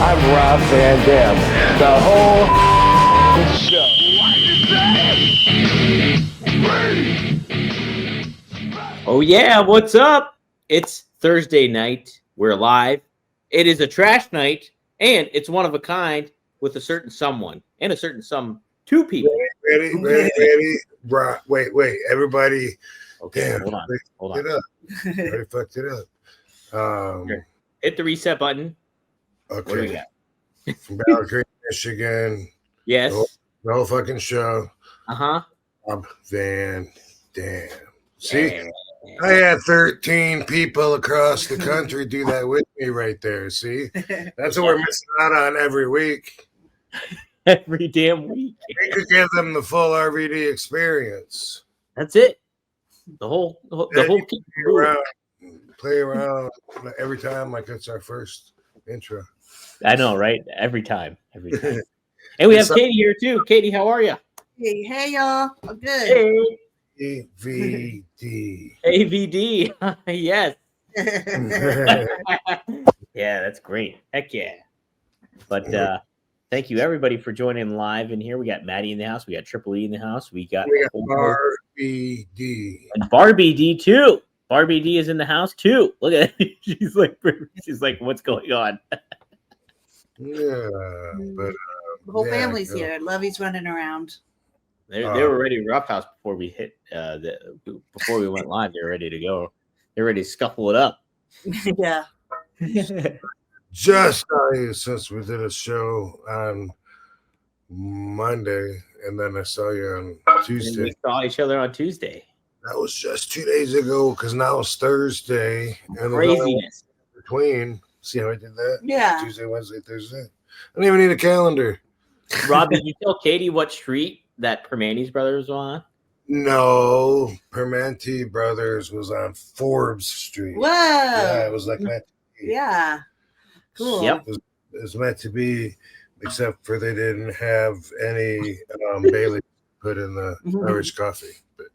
I'm Rob Van Dam. The whole show. Oh yeah, what's up? It's Thursday night. We're live. It is a trash night, and it's one of a kind with a certain someone and a certain two people. Ready. Right. Wait. Everybody. Okay, Damn. hold on. It up. Already fucked it up. Here. Hit the reset button. Okay. What do we got? From Ballard Creek, Michigan. Yes. The whole fucking show. Uh-huh. Rob Van Dam. See? I had 13 people across the country do that with me right there. See? That's what we're missing out on every week. Every damn week. We could give them the full RVD experience. That's it. The whole play around every time like it's our first intro. I know, right? Every time. And we have Katie here too. Katie, how are you? Hey y'all. I'm good. Hey. AVD. AVD. Yes. Yeah, that's great. Heck yeah. But thank you everybody for joining live in here. We got Maddie in the house. We got Triple E in the house. We got RVD. And Barbie D too. Barbie D is in the house too. Look at it. She's like, what's going on? Yeah, but the whole family's here. Lovey's running around. They were ready to roughhouse before we hit before we went live. They're ready to go. They're ready to scuffle it up. Yeah. Just since we did a show on Monday, and then I saw you on Tuesday. We saw each other on Tuesday. That was just 2 days ago, because now it's Thursday. And craziness. Between. See how I did that? Yeah. Tuesday, Wednesday, Thursday. I don't even need a calendar. Rob, did you tell Katie what street that Permanis Brothers was on? No, Permanti Brothers was on Forbes Street. Whoa. Yeah, it was like meant to be. Yeah. Cool. Yep. It was meant to be, except for they didn't have any Bailey put in the Irish coffee. But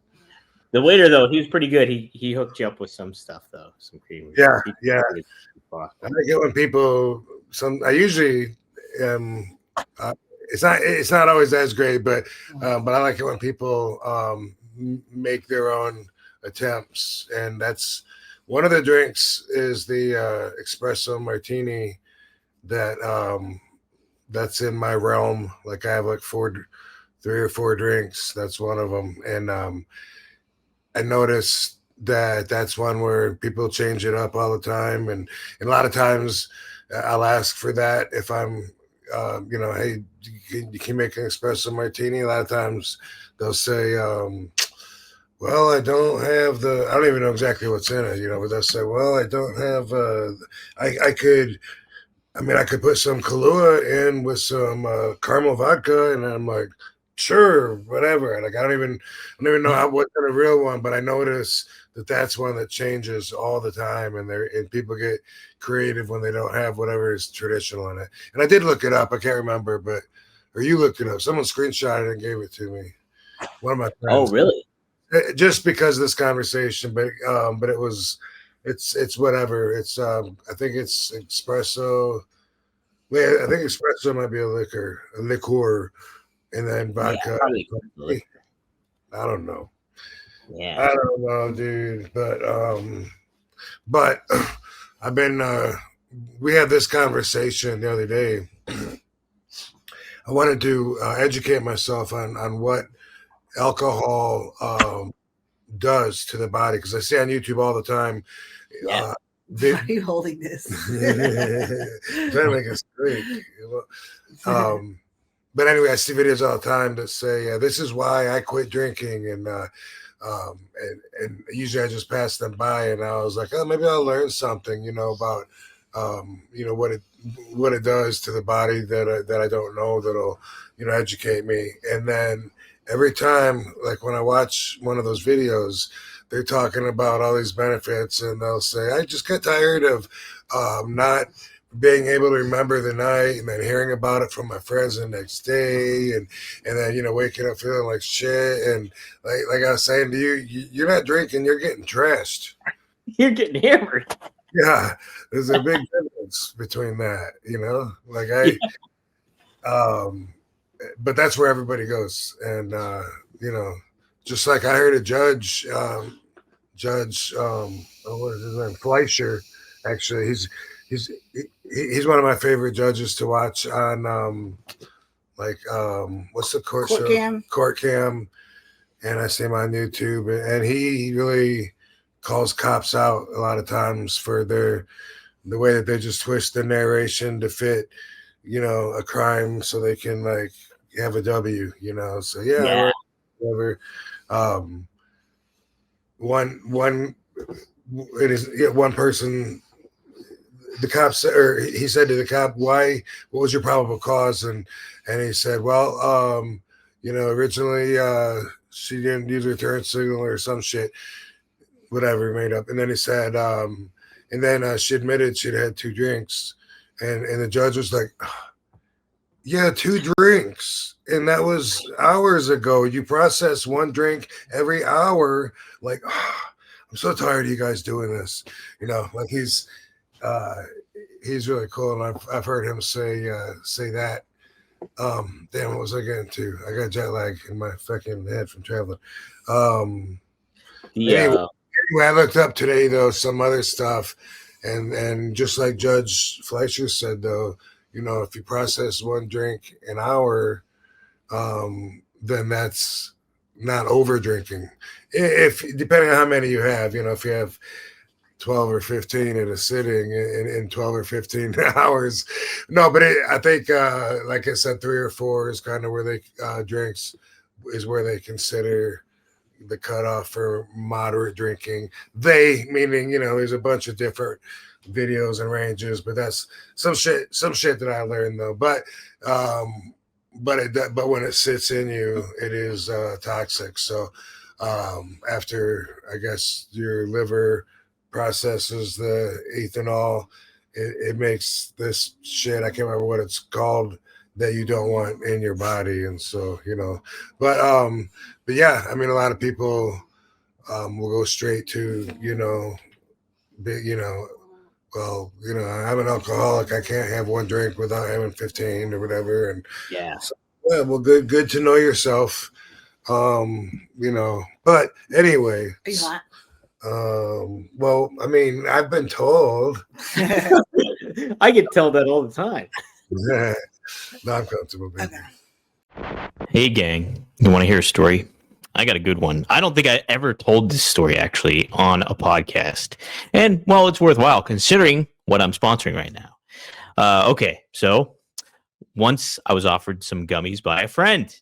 the waiter, though, he was pretty good. He hooked you up with some stuff, though. Some cream. Yeah. I like it when people. I usually it's not always as great, but I like it when people make their own attempts, and that's one of the drinks is the espresso martini that's in my realm. Like I have like 3 or 4 drinks. That's one of them, and I noticed that's one where people change it up all the time, and a lot of times I'll ask for that if I'm hey, you can make an espresso martini. A lot of times they'll say well, I don't even know exactly what's in it, but they'll say, well, I don't have I could put some Kahlua in with some caramel vodka, and I'm like, sure, whatever. Like I don't even know what's in a real one, but I notice that's one that changes all the time, and people get creative when they don't have whatever is traditional in it. And I did look it up. I can't remember, or you looked it up. Someone screenshotted it and gave it to me. One of my friends. Oh, really? Just because of this conversation, but it's whatever. It's I think it's espresso. Wait, I think espresso might be a liquor, and then vodka. Yeah, I don't know. Yeah, I don't know, dude. But I've been. We had this conversation the other day. I wanted to educate myself on what alcohol does to the body, because I see on YouTube all the time. Yeah. Why are you holding this? Trying to make it straight. But anyway, I see videos all the time that say, this is why I quit drinking, and usually I just pass them by, and I was like, oh, maybe I'll learn something, about what it does to the body that I don't know, that'll educate me. And then every time, like when I watch one of those videos, they're talking about all these benefits, and they'll say, I just got tired of not being able to remember the night, and then hearing about it from my friends the next day, and then waking up feeling like shit. And like I was saying to you, you're not drinking, you're getting trashed. You're getting hammered. Yeah, there's a big difference. difference between that, you know? Like but that's where everybody goes. And you know, just like I heard a judge, what is his name? Fleischer. Actually, he's one of my favorite judges to watch on what's the court show? Cam. Court Cam. And I see him on YouTube, and he really calls cops out a lot of times for the way that they just twist the narration to fit, you know, a crime so they can like have a W, you know. So yeah. Whatever. One person, the cop said, or he said to the cop, what was your probable cause? And he said, well, you know, originally she didn't use her turn signal or some shit, whatever he made up. And then he said, and then she admitted she'd had 2 drinks. And the judge was like, yeah, 2 drinks. And that was hours ago. You process 1 drink every hour. Like, I'm so tired of you guys doing this. You know, like he's really cool. And I've heard him say that. Damn, what was I getting to? I got jet lag in my fucking head from traveling. Anyway, I looked up today though some other stuff, and just like Judge Fleischer said though, you know, if you process 1 drink an hour, then that's not over drinking. If depending on how many you have, you know, if you have 12 or 15 in a sitting in 12 or 15 hours. No, but I think, like I said, 3 or 4 is kind of where they drinks is where they consider the cutoff for moderate drinking. They, meaning, you know, there's a bunch of different videos and ranges, but that's some shit that I learned though. But when it sits in you, it is toxic. So after, I guess, your liver processes the ethanol, it makes this shit, I can't remember what it's called, that you don't want in your body. And so, you know, but yeah, I mean, a lot of people will go straight to, you know, well, you know, I'm an alcoholic, I can't have 1 drink without having 15 or whatever. And yeah, so, yeah, well, good to know yourself. You know, but anyway, well, I mean, I've been told. I get told that all the time. No, I'm comfortable, baby. Okay. Hey, gang. You want to hear a story? I got a good one. I don't think I ever told this story, actually, on a podcast. And, well, it's worthwhile considering what I'm sponsoring right now. Okay, so once I was offered some gummies by a friend.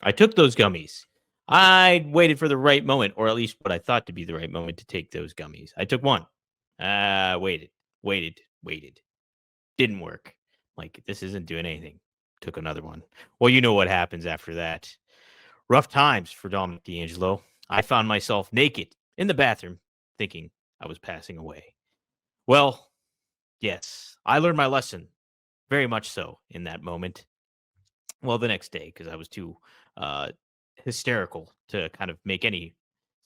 I took those gummies. I waited for the right moment, or at least what I thought to be the right moment to take those gummies. I took one. Waited. Didn't work. Like, this isn't doing anything. Took another one. Well, you know what happens after that. Rough times for Dominic D'Angelo. I found myself naked in the bathroom thinking I was passing away. Well, yes, I learned my lesson. Very much so in that moment. Well, the next day, because I was too hysterical to kind of make any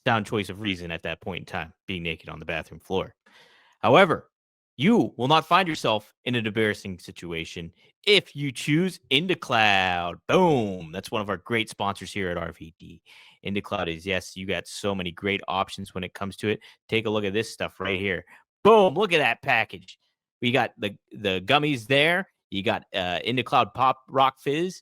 sound choice of reason at that point in time, being naked on the bathroom floor. However, you will not find yourself in an embarrassing situation if you choose IndaCloud. Boom. That's one of our great sponsors here at RVD. IndaCloud is, yes, you got so many great options when it comes to it. Take a look at this stuff right here. Boom. Look at that package. We got the gummies there. You got IndaCloud Pop Rock Fizz.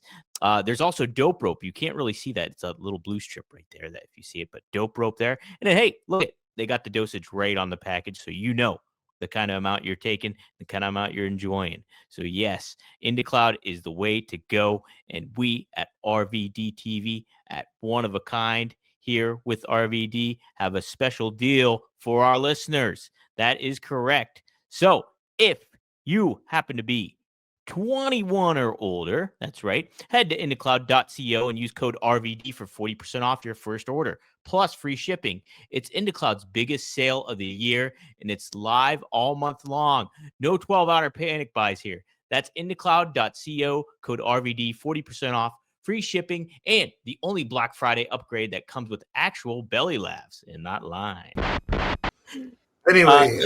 There's also Dope Rope. You can't really see that. It's a little blue strip right there that if you see it, but Dope Rope there. And then, hey, look, they got the dosage right on the package, so you know the kind of amount you're taking, the kind of amount you're enjoying. So yes, IndaCloud is the way to go. And we at RVD TV, at One of a Kind here with RVD, have a special deal for our listeners. That is correct. So if you happen to be 21 or older, that's right, head to indacloud.co and use code RVD for 40% off your first order, plus free shipping. It's IndaCloud's biggest sale of the year, and it's live all month long. No 12-hour panic buys here. That's indacloud.co, code RVD, 40% off, free shipping, and the only Black Friday upgrade that comes with actual belly laughs and not lying. Anyway,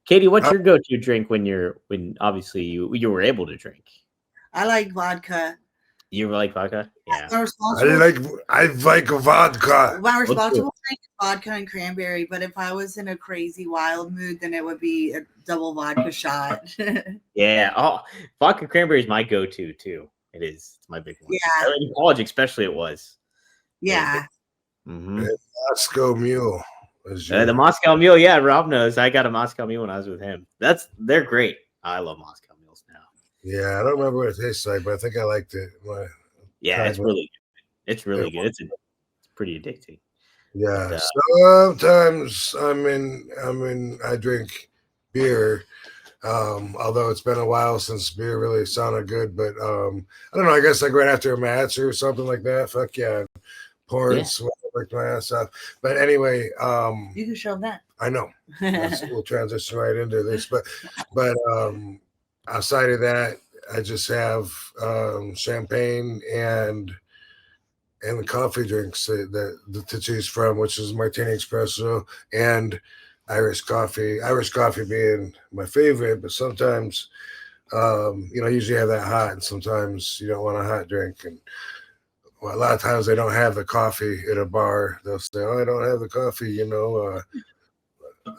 Katie, what's your go-to drink when obviously you were able to drink? I like vodka. You like vodka? Yeah. My I responsible, like vodka. my responsible drink is vodka and cranberry. But if I was in a crazy wild mood, then it would be a double vodka shot. Yeah. Oh, vodka cranberry is my go-to too. It is. It's my big one. Yeah. In college, especially, it was. Yeah. Mm-hmm. Moscow Mule. The Moscow Mule. Yeah, Rob knows. I got a Moscow Mule when I was with him. They're great. I love Moscow Mules now. Yeah, I don't remember what it tastes like, but I think I liked it. Yeah, it's really good. It's really good. It's pretty addicting. Yeah. But, sometimes I drink beer. Although it's been a while since beer really sounded good, but I don't know. I guess like right after a match or something like that. Fuck yeah, pouring sweat like my ass off. But anyway, You can show them that. I know. We'll transition right into this, but outside of that, I just have champagne and the coffee drinks that to choose from, which is martini espresso and Irish coffee. Irish coffee being my favorite, but sometimes usually have that hot, and sometimes you don't want a hot drink. And a lot of times they don't have the coffee at a bar. They'll say, "Oh, I don't have the coffee. I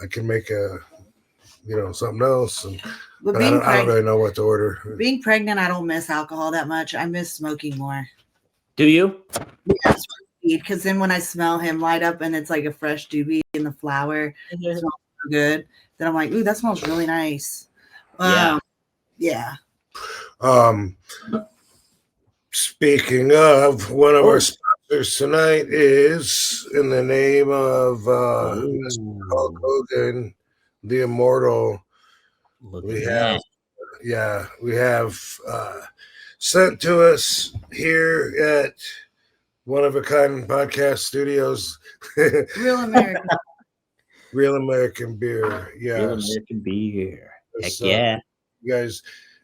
can make something else." But I don't really know what to order. Being pregnant, I don't miss alcohol that much. I miss smoking more. do you? Yeah, because then when I smell him light up and it's like a fresh doobie in the flower, it smells so good. Then I'm like, ooh, that smells really nice. Yeah. Speaking of, one of our sponsors tonight is in the name of Mr. Hulk Hogan, the Immortal. We have sent to us here at One of a Kind Podcast Studios. Real American. Real American beer. Yeah. Real American beer. Heck So, yeah.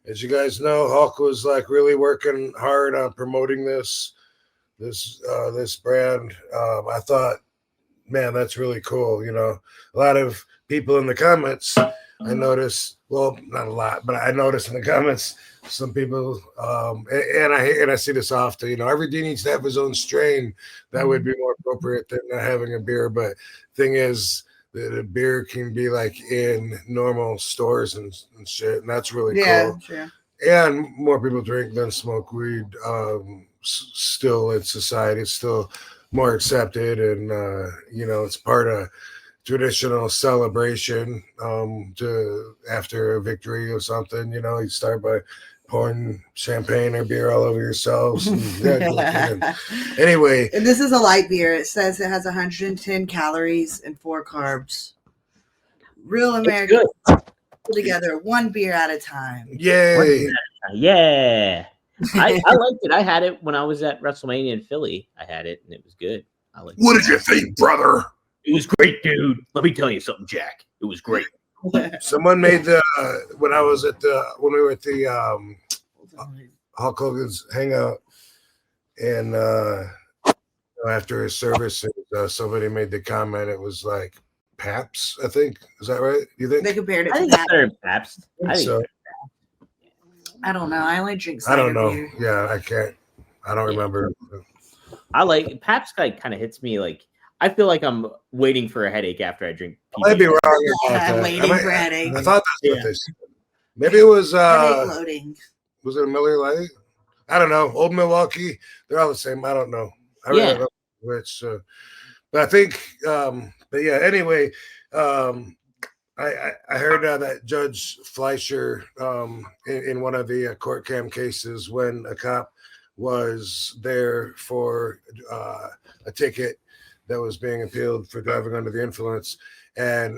As you guys know, Hulk was like really working hard on promoting this brand. I thought, man, that's really cool. A lot of people in the comments, I noticed, well, not a lot, but I noticed in the comments, some people, and I see this often, RVD needs to have his own strain. That would be more appropriate than not having a beer. But thing is, the beer can be like in normal stores and shit, and that's really cool. Sure. And more people drink than smoke weed. Still in society, it's still more accepted, and it's part of traditional celebration. After a victory or something, you start by pouring champagne or beer all over yourselves. Anyway, and this is a light beer. It says it has 110 calories and 4 carbs. Real American together, one beer at a time. Yay! Yeah. I liked it. I had it when I was at WrestleMania in Philly. I had it and it was good. I liked What did you think, brother? It was great, dude. Let me tell you something, Jack. It was great. Someone made when we were at the Hulk Hogan's hangout, and after his service, somebody made the comment. It was like Paps, I think. Is that right? You think They compared it I to think that. better than Pabst. I think so. I don't know. I only drink I cider don't know. beer. Yeah, I can't. I don't remember. I like Pabst. Kind of hits me like I feel like I'm waiting for a headache after I drink. I might be wrong about I'm that. waiting for headache. I thought that's what they said. Maybe it was Headache loading. was it a Miller Lite? I don't know. Old Milwaukee. They're all the same. I don't know. I really don't know which. But I think. But yeah. Anyway, I heard that Judge Fleischer in one of the court cam cases, when a cop was there for a ticket that was being appealed for driving under the influence, and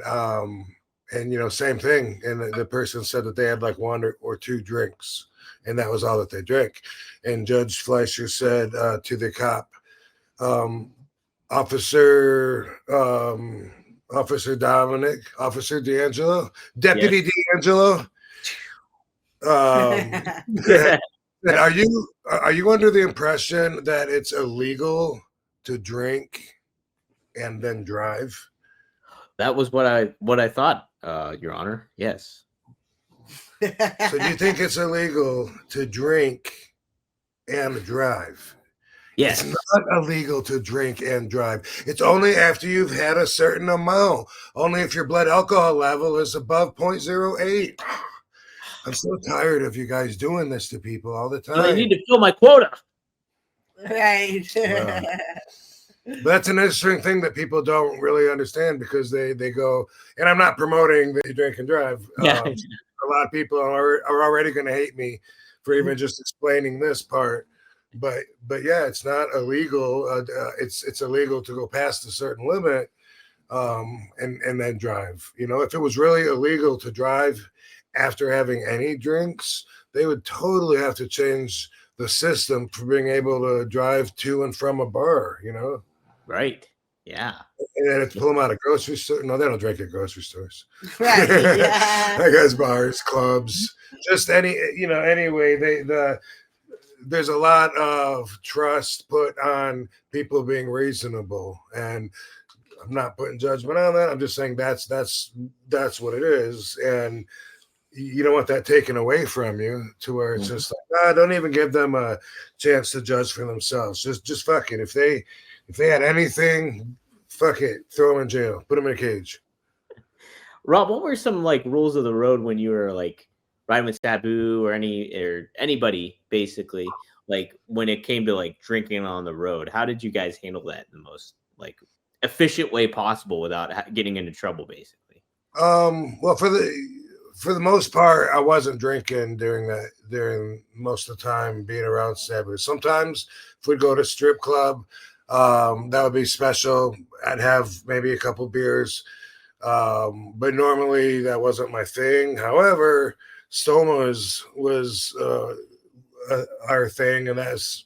same thing, and the person said that they had like 1 or 2 drinks, and that was all that they drank. And Judge Fleischer said to the cop, Officer Dominic, Officer D'Angelo, Deputy D'Angelo, are you under the impression that it's illegal to drink and then drive? That was what I thought Your Honor, yes. So do you think it's illegal to drink and drive? Yes. It's not illegal to drink and drive. It's only after you've had a certain amount. Only if your blood alcohol level is above 0.08. I'm so tired of you guys doing this to people all the time. I need to fill my quota. Right. Wow. But that's an interesting thing that people don't really understand because they go, and I'm not promoting that you drink and drive. Yeah. A lot of people are already going to hate me for even just explaining this part. But yeah, it's not illegal. It's illegal to go past a certain limit and then drive. You know, if it was really illegal to drive after having any drinks, they would totally have to change the system for being able to drive to and from a bar, you know? Right. Yeah. And then it's pull them out of grocery stores. No, they don't drink at grocery stores. Right. Yeah. I guess bars, clubs, just anyway, there's a lot of trust put on people being reasonable. And I'm not putting judgment on that. I'm just saying that's what it is. And you don't want that taken away from you to where it's just like, don't even give them a chance to judge for themselves. Just fuck it. If they had anything, fuck it. Throw them in jail. Put them in a cage. Rob, what were some like rules of the road when you were like riding with Sabu or anybody basically, like when it came to like drinking on the road? How did you guys handle that in the most like efficient way possible without getting into trouble, basically? Well, for the most part, I wasn't drinking during most of the time being around Sabu. Sometimes if we'd go to strip club, that would be special. I'd have maybe a couple beers, but normally that wasn't my thing. However, Stomas was our thing, and that's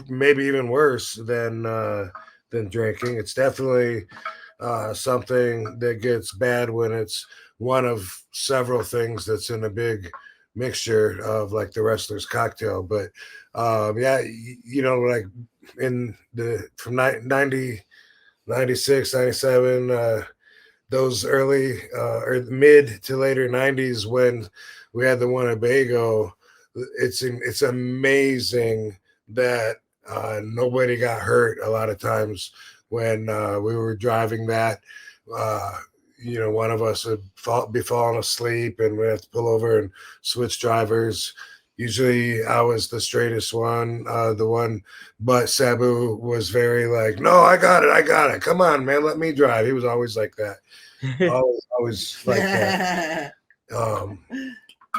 maybe even worse than drinking. It's definitely something that gets bad when it's one of several things that's in a big mixture of like the wrestler's cocktail. But yeah, you know, like in from 90, 96, 97, those early or mid to later 90s when we had the Winnebago, it's amazing that nobody got hurt a lot of times when we were driving that. You know, one of us would be falling asleep and we'd have to pull over and switch drivers. Usually I was the straightest one, but Sabu was very like, no, I got it. Come on, man, let me drive. He was always like that. always like that.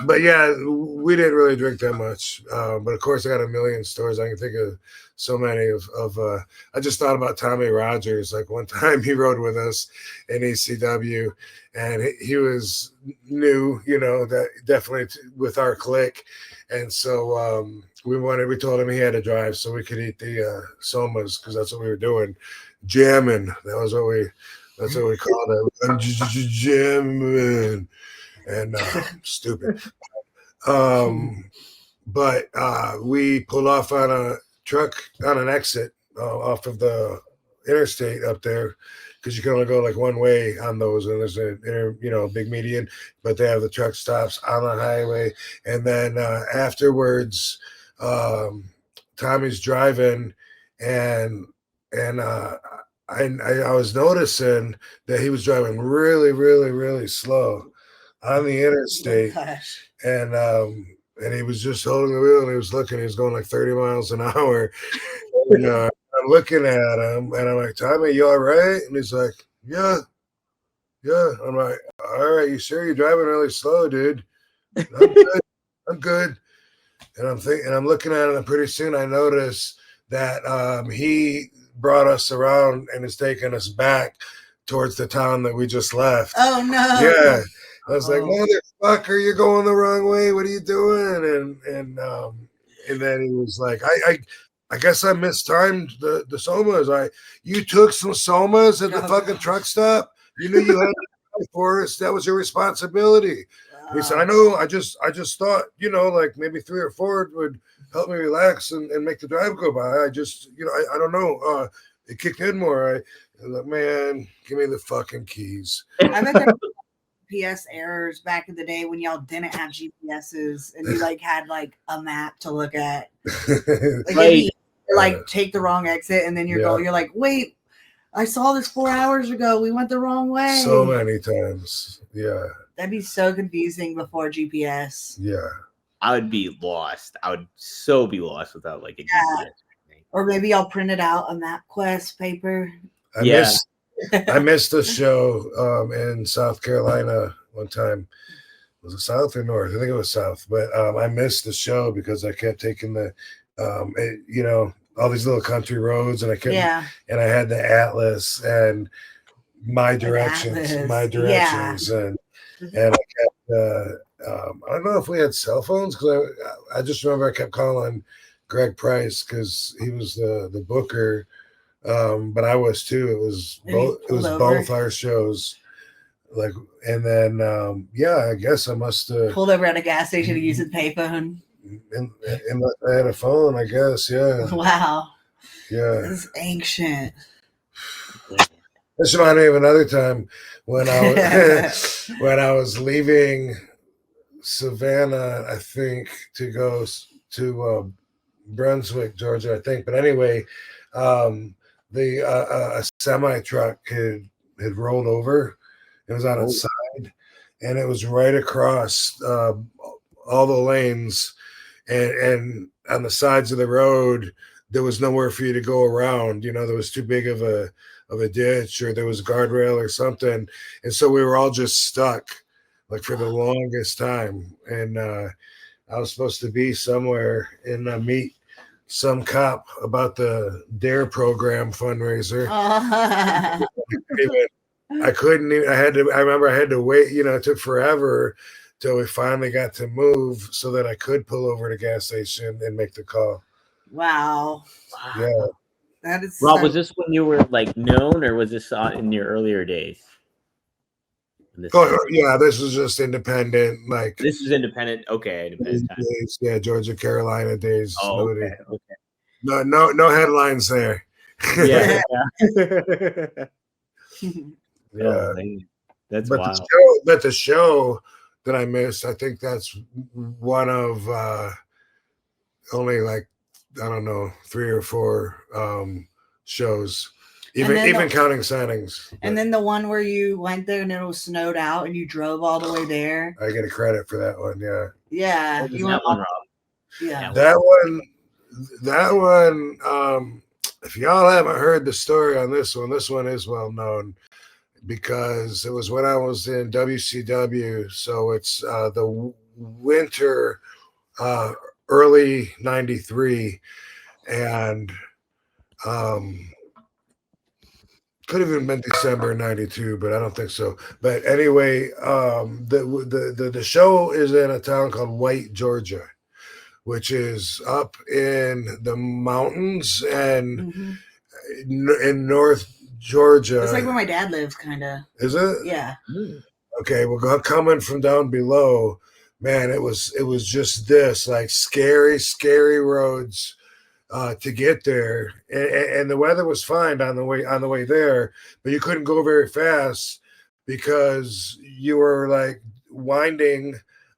But yeah, we didn't really drink that much. But of course I got a million stories. I can think of so many of I just thought about Tommy Rogers. Like one time he rode with us in ECW and he was new, you know, that definitely with our clique. And so we told him he had to drive so we could eat the somas because that's what we were doing. Jamming. That's what we called it. Jamming. And stupid. But we pulled off on a truck on an exit off of the interstate up there because you can only go like one way on those, and there's a big median, but they have the truck stops on the highway. And then afterwards, Tommy's driving, and I was noticing that he was driving really, really, really slow on the interstate. And he was just holding the wheel and he was going like 30 miles an hour. And I'm looking at him and I'm like, Tommy, you all right? And he's like, yeah. I'm like, all right, you sure you're driving really slow, dude? I'm good. And I'm looking at him, and pretty soon I notice that he brought us around and is taking us back towards the town that we just left. Oh no. Yeah. I was like, motherfucker, you're going the wrong way. What are you doing? And then he was like, I guess I mistimed the somas. You took some somas at the fucking truck stop. You knew you had to drive for us. That was your responsibility. He said, I know. I just thought, like maybe 3 or 4 would help me relax and make the drive go by. I just, I don't know. it kicked in more. I was like, man, give me the fucking keys. I bet there were GPS errors back in the day when y'all didn't have GPSs and you like had like a map to look at. Like, Right. like take the wrong exit and then you're like, wait, I saw this 4 hours ago. We went the wrong way. So many times. Yeah. That'd be so confusing before GPS. Yeah. I would be lost. I would so be lost without like a GPS. Or maybe I'll print it out a MapQuest paper. I missed a show in South Carolina one time. Was it South or North? I think it was South. But I missed the show because I kept taking the, all these little country roads, and I kept, and I had the atlas and my directions, and I kept. I don't know if we had cell phones because I just remember I kept calling Greg Price because he was the booker. But I was too. It was both. It was both our shows. Like, and then I guess I must have pulled over at a gas station to use a payphone. And I had a phone, I guess. Yeah. Wow. Yeah. This is ancient. This reminded me of another time when I was leaving Savannah, I think, to go to Brunswick, Georgia, I think. But anyway, a semi truck had rolled over. It was on its side, and it was right across all the lanes, and on the sides of the road, there was nowhere for you to go around. You know, there was too big of a ditch, or there was a guardrail or something, and so we were all just stuck, like for the longest time. And I was supposed to be somewhere and meet some cop about the DARE program fundraiser. I couldn't even, I remember I had to wait, it took forever till we finally got to move so that I could pull over to the gas station and make the call. Wow. Yeah. That is Rob, was this when you were like known, or was this in your earlier days? This was just independent. Like, this is independent. Okay. Independent days, yeah, Georgia, Carolina days. Oh, okay. No headlines there. Yeah. Yeah, oh, that's wild. The show that I missed, I think that's one of only like, I don't know, 3 or 4 shows, even counting signings. And then the one where you went there and it was snowed out and you drove all the way there. I get a credit for that one. Yeah. Yeah. You went on, Rob. Yeah. That one. If y'all haven't heard the story on this one is well known, because it was when I was in WCW. So it's the winter, early '93, and could have even been December '92, but I don't think so. But anyway, the show is in a town called White, Georgia, which is up in the mountains and in North Georgia. It's like where my dad lives, kind of. Is it? Yeah. Okay, well, coming from down below, man, it was just this, like, scary roads to get there, and the weather was fine on the way there, but you couldn't go very fast because you were like winding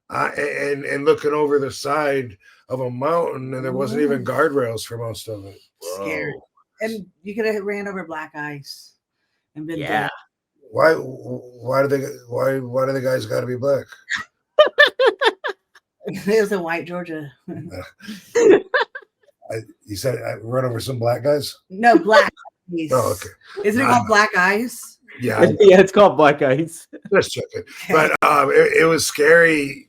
and looking over the side of a mountain, and there wasn't even guardrails for most of it. Scary. And you could have ran over black ice and been dead. Why do the guys got to be black? It was in White, Georgia. You said I run over some black guys? No, black ice. Oh, okay. Isn't it called black ice? Yeah. Yeah, it's called black ice. Just checking. But it was scary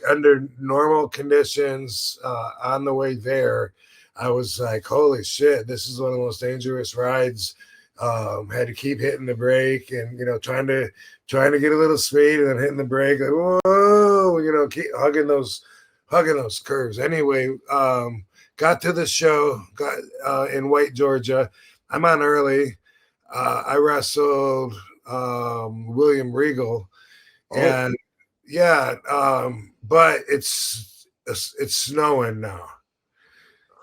under normal conditions. On the way there, I was like, holy shit, this is one of the most dangerous rides. Had to keep hitting the brake and, trying to get a little speed and then hitting the brake. Like, whoa, keep hugging those curves. Anyway, got to the show, in White, Georgia. I'm on early. I wrestled William Regal, and but it's snowing now.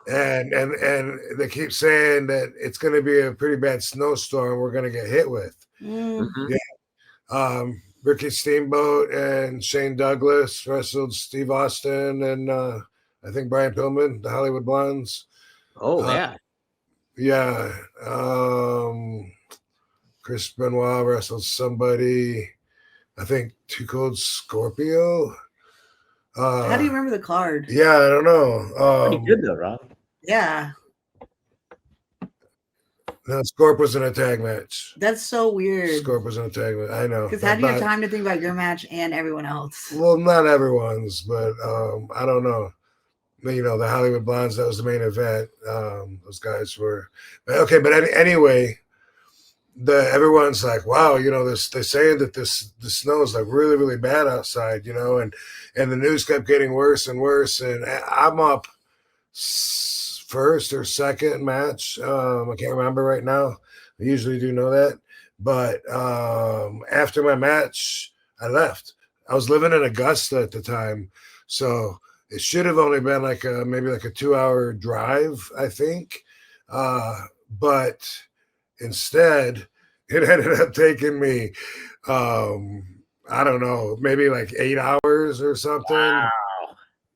and they keep saying that it's going to be a pretty bad snowstorm we're going to get hit with. Mhm. Yeah. Ricky Steamboat and Shane Douglas wrestled Steve Austin and I think Brian Pillman, the Hollywood Blondes. Oh yeah. Yeah. Chris Benoit wrestled somebody. I think Too Cold Scorpio. How do you remember the card? Yeah, I don't know. Pretty good though, Rob. Yeah, No, Scorp was in a tag match. that's so weird. Scorp was in a tag match. I know. Because how do you have time to think about your match and everyone else? Well, not everyone's, but I don't know. You know, the Hollywood Blondes, that was the main event. Those guys were okay, but anyway, everyone's like, wow, you know, they're saying that the snow is like really, really bad outside, you know, and the news kept getting worse and worse, and I'm up first or second match. I can't remember right now. I usually do know that, but after my match, I left. I was living in Augusta at the time, so it should have only been like maybe like a 2-hour drive, I think, but instead it ended up taking me I don't know, maybe like 8 hours or something. Wow.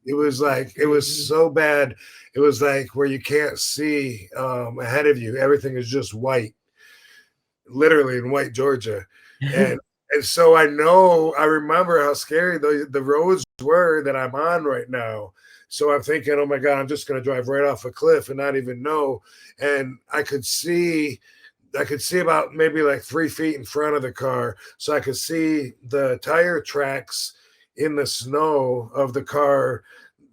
It was like, it was so bad. It was like where you can't see ahead of you. Everything is just white, literally in white Georgia. And so I remember how scary the roads were that I'm on right now. So I'm thinking, oh my God, I'm just going to drive right off a cliff and not even know. And I could see about maybe like 3 feet in front of the car. So I could see the tire tracks in the snow of the car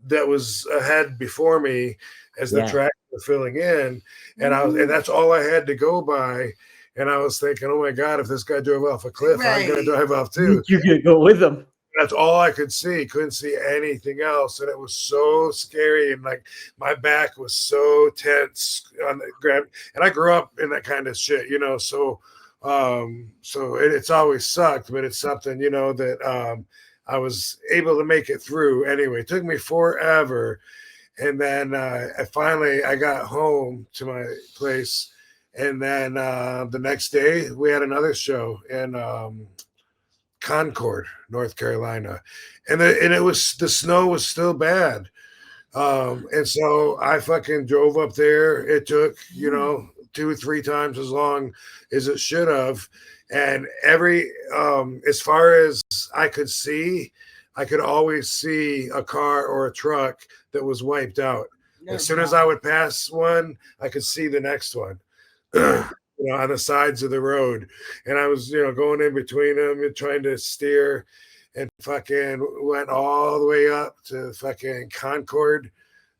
that was ahead before me as the tracks were filling in. And that's all I had to go by. And I was thinking, oh my God, if this guy drove off a cliff, I'm going to drive off too. You're going to go with him. That's all I could see. Couldn't see anything else. And it was so scary. And like my back was so tense on the ground. And I grew up in that kind of shit, you know, so it's always sucked, but it's something, you know, that I was able to make it through anyway. It took me forever. And then I got home to my place. And then the next day we had another show in Concord, North Carolina, and it was, the snow was still bad, and so I fucking drove up there. It took, you know, 2 or 3 times as long as it should have, and as far as I could see, I could always see a car or a truck that was wiped out. As soon as I would pass one, I could see the next one. You know, on the sides of the road, and I was, you know, going in between them and trying to steer, and fucking went all the way up to fucking Concord,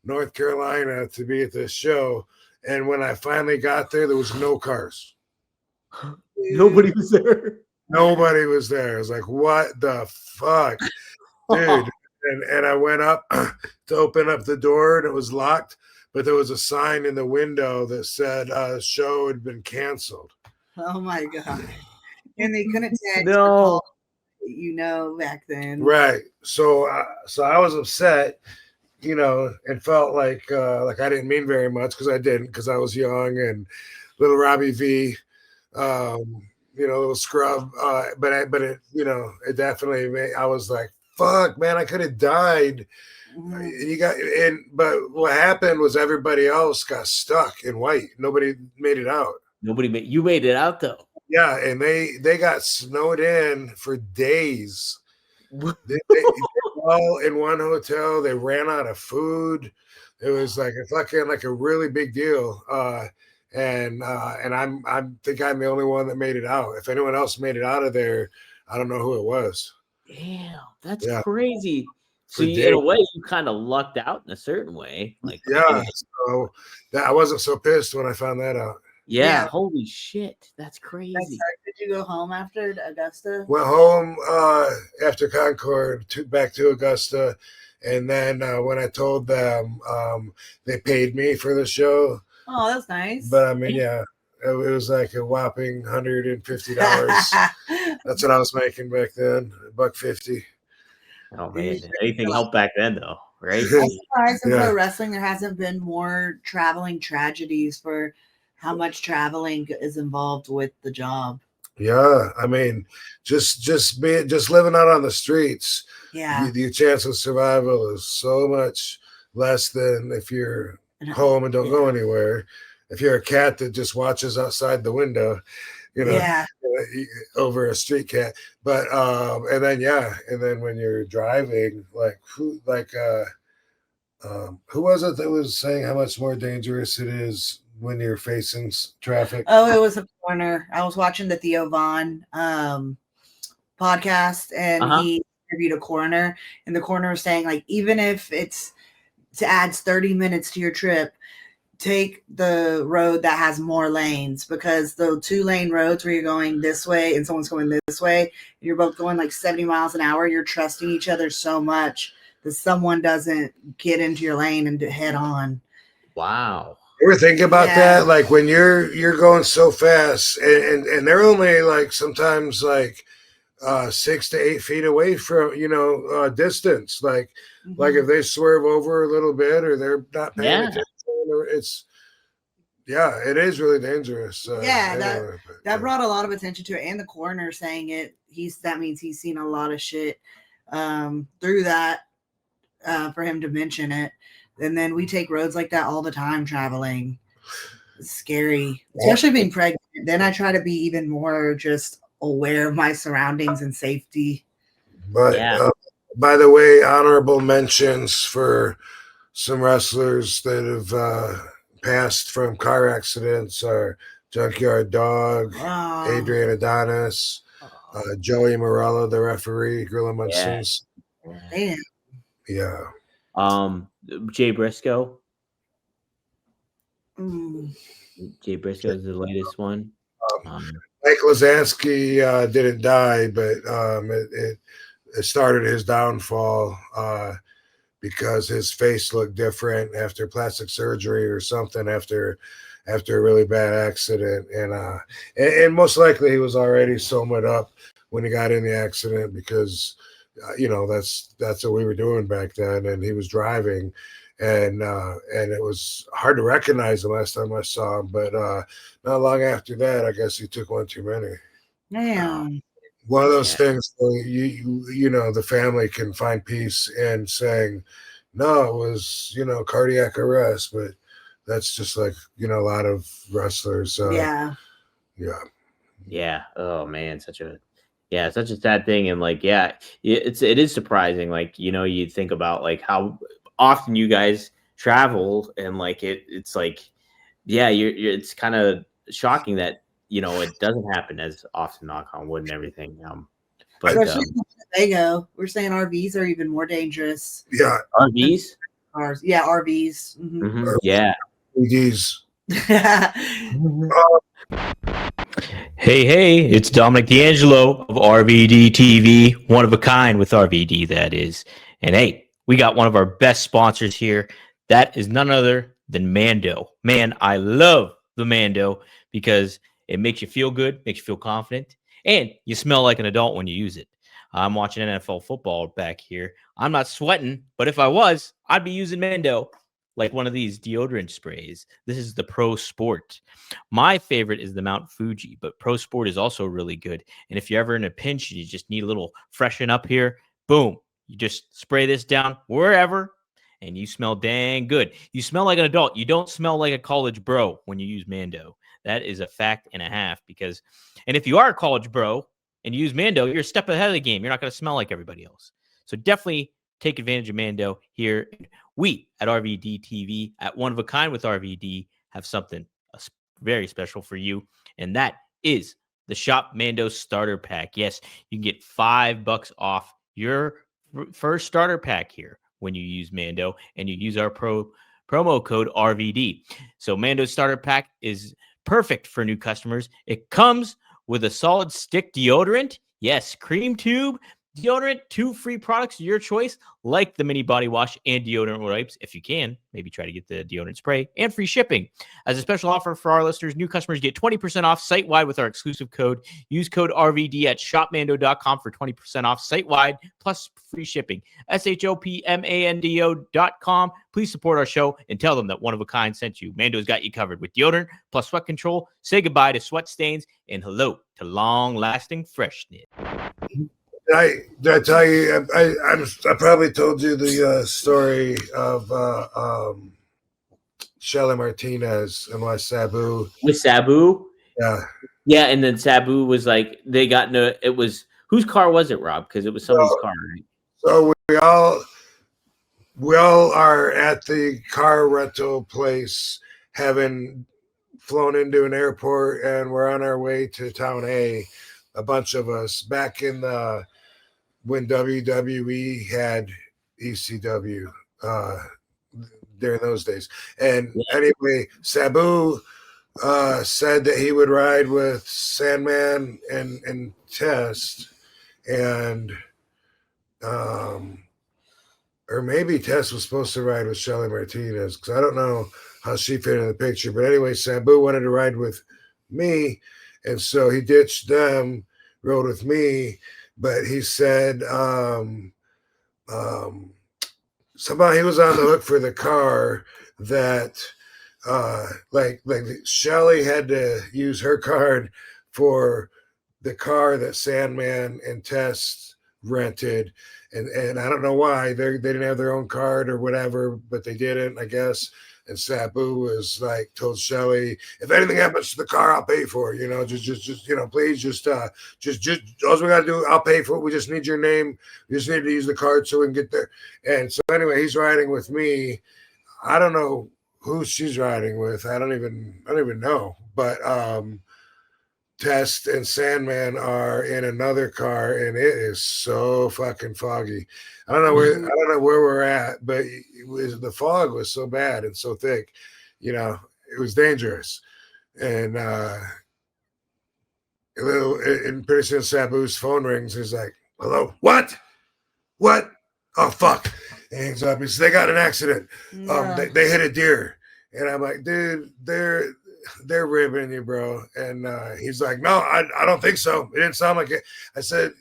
North Carolina, to be at this show. And when I finally got there was no cars. Nobody was there. Nobody was there. I was like, what the fuck, dude? And I went up to open up the door, and it was locked. But there was a sign in the window that said show had been canceled. Oh my God. And they couldn't say No. You know, back then. Right. So I was upset, you know, and felt like I didn't mean very much, because I didn't, because I was young and little Robbie V, you know, little scrub. But it, you know, it definitely made, I was like, fuck, man, I could have died. But what happened was everybody else got stuck in white. Nobody made it out. You made it out though. Yeah, and they got snowed in for days. They all in one hotel. They ran out of food. It was like a really big deal. And I think I'm the only one that made it out. If anyone else made it out of there, I don't know who it was. Damn, that's crazy. So in a way, you kind of lucked out in a certain way. Like, so I wasn't so pissed when I found that out. Yeah, holy shit, that's crazy. Did you go home after Augusta? Went home after Concord, back to Augusta, and then when I told them, they paid me for the show. Oh, that's nice. But I mean, yeah, it was like a whopping $150. That's what I was making back then, $150. Oh man, anything helped back then though. right? I'm surprised in Yeah. pro wrestling there hasn't been more traveling tragedies for how much traveling is involved with the job. Yeah, I mean, just living out on the streets, Yeah. your chance of survival is so much less than if you're home and don't go anywhere. If you're a cat that just watches outside the window, Yeah. over a street cat. But and then when you're driving, who was it that was saying how much more dangerous it is when you're facing traffic? Oh, it was a corner. I was watching the Theo Vaughn podcast, and he interviewed a coroner, and the coroner was saying, like, even if it adds 30 minutes to your trip, take the road that has more lanes, because the 2-lane roads where you're going this way and someone's going this way, and you're both going like 70 miles an hour, you're trusting each other so much that someone doesn't get into your lane and head on. Wow. You ever think about that? Like when you're going so fast and they're only like sometimes like 6 to 8 feet away from distance. Like if they swerve over a little bit or they're not paying attention, or it is really dangerous. That brought a lot of attention to it, and the coroner saying it. That means he's seen a lot of shit through that for him to mention it. And then we take roads like that all the time traveling. It's scary, especially being pregnant. Then I try to be even more just aware of my surroundings and safety. But by the way, honorable mentions for some wrestlers that have passed from car accidents are Junkyard Dog, Adrian Adonis, Joey Morello, the referee, Gorilla Monsoons. Damn. Yeah. Jay Briscoe. Mm. Jay Briscoe is the latest one. Mike Lazansky didn't die, but it started his downfall because his face looked different after plastic surgery or something after a really bad accident, and most likely he was already somewhat up when he got in the accident because that's what we were doing back then, and he was driving, and it was hard to recognize the last time I saw him, but not long after that, I guess he took one too many. Damn. One of those things where the family can find peace in saying, no, it was cardiac arrest, but that's just like a lot of wrestlers. Yeah. Oh man, such a sad thing, and it is surprising. Like you think about like how often you guys travel, and like it's like it's kind of shocking that it doesn't happen as often, knock on wood and everything. But especially they go. We're saying RVs are even more dangerous. Yeah, RVs. Cars. Yeah, RVs. Mm-hmm. Yeah. RVDs. Hey, it's Dominic D'Angelo of RVD TV, one of a kind with RVD, that is. And hey, we got one of our best sponsors here. That is none other than Mando. Man, I love the Mando because it makes you feel good, makes you feel confident, and you smell like an adult when you use it. I'm watching NFL football back here. I'm not sweating, but if I was, I'd be using Mando, like one of these deodorant sprays. This is the Pro Sport. My favorite is the Mount Fuji, but Pro Sport is also really good. And if you're ever in a pinch and you just need a little freshen up here, boom, you just spray this down wherever, and you smell dang good. You smell like an adult. You don't smell like a college bro when you use Mando. That is a fact and a half and if you are a college bro and you use Mando, you're a step ahead of the game. You're not going to smell like everybody else. So definitely take advantage of Mando here. We at RVD TV, at One of a Kind with RVD, have something very special for you, and that is the Shop Mando Starter Pack. Yes, you can get $5 off your first starter pack here when you use Mando, and you use our promo code RVD. So Mando Starter Pack is perfect for new customers. It comes with a solid stick deodorant. Yes, cream tube, deodorant, 2 free products of your choice, like the mini body wash and deodorant wipes. If you can, maybe try to get the deodorant spray and free shipping. As a special offer for our listeners, new customers get 20% off site-wide with our exclusive code. Use code RVD at shopmando.com for 20% off site-wide plus free shipping. SHOPMANDO.com. Please support our show and tell them that One of a Kind sent you. Mando's got you covered with deodorant plus sweat control. Say goodbye to sweat stains and hello to long-lasting freshness. Did I tell you? I probably told you the story of Shelly Martinez and why Sabu. With Sabu? Yeah. Yeah, and then Sabu was like, they got into it. Was whose car was it, Rob? Because it was somebody's car, right? So we all are at the car rental place, having flown into an airport, and we're on our way to Town A. A bunch of us back in the when WWE had ECW during those days. And anyway, Sabu said that he would ride with Sandman and Test, and or maybe Tess was supposed to ride with Shelly Martinez, because I don't know how she fit in the picture. But anyway, Sabu wanted to ride with me, and so he ditched them, rode with me. But he said somehow he was on the hook for the car, that like Shelly had to use her card for the car that Sandman and Tess rented. And I don't know why they didn't have their own card or whatever, but they didn't, I guess. And Sabu was like, told Shelly, if anything happens to the car, I'll pay for it. You know, just please, just all we gotta do, I'll pay for it. We just need your name. We just need to use the card so we can get there. And so anyway, he's riding with me. I don't know who she's riding with. I don't even know. But Test and Sandman are in another car, and it is so fucking foggy. I don't know where we're at, but the fog was so bad and so thick, it was dangerous. And pretty soon Sabu's phone rings. He's like, "Hello, what? Oh fuck!" And he hangs up. He says, "They got an accident. They hit a deer." And I'm like, "Dude, they're ribbing you, bro." And he's like, "No, I don't think so. It didn't sound like it." I said,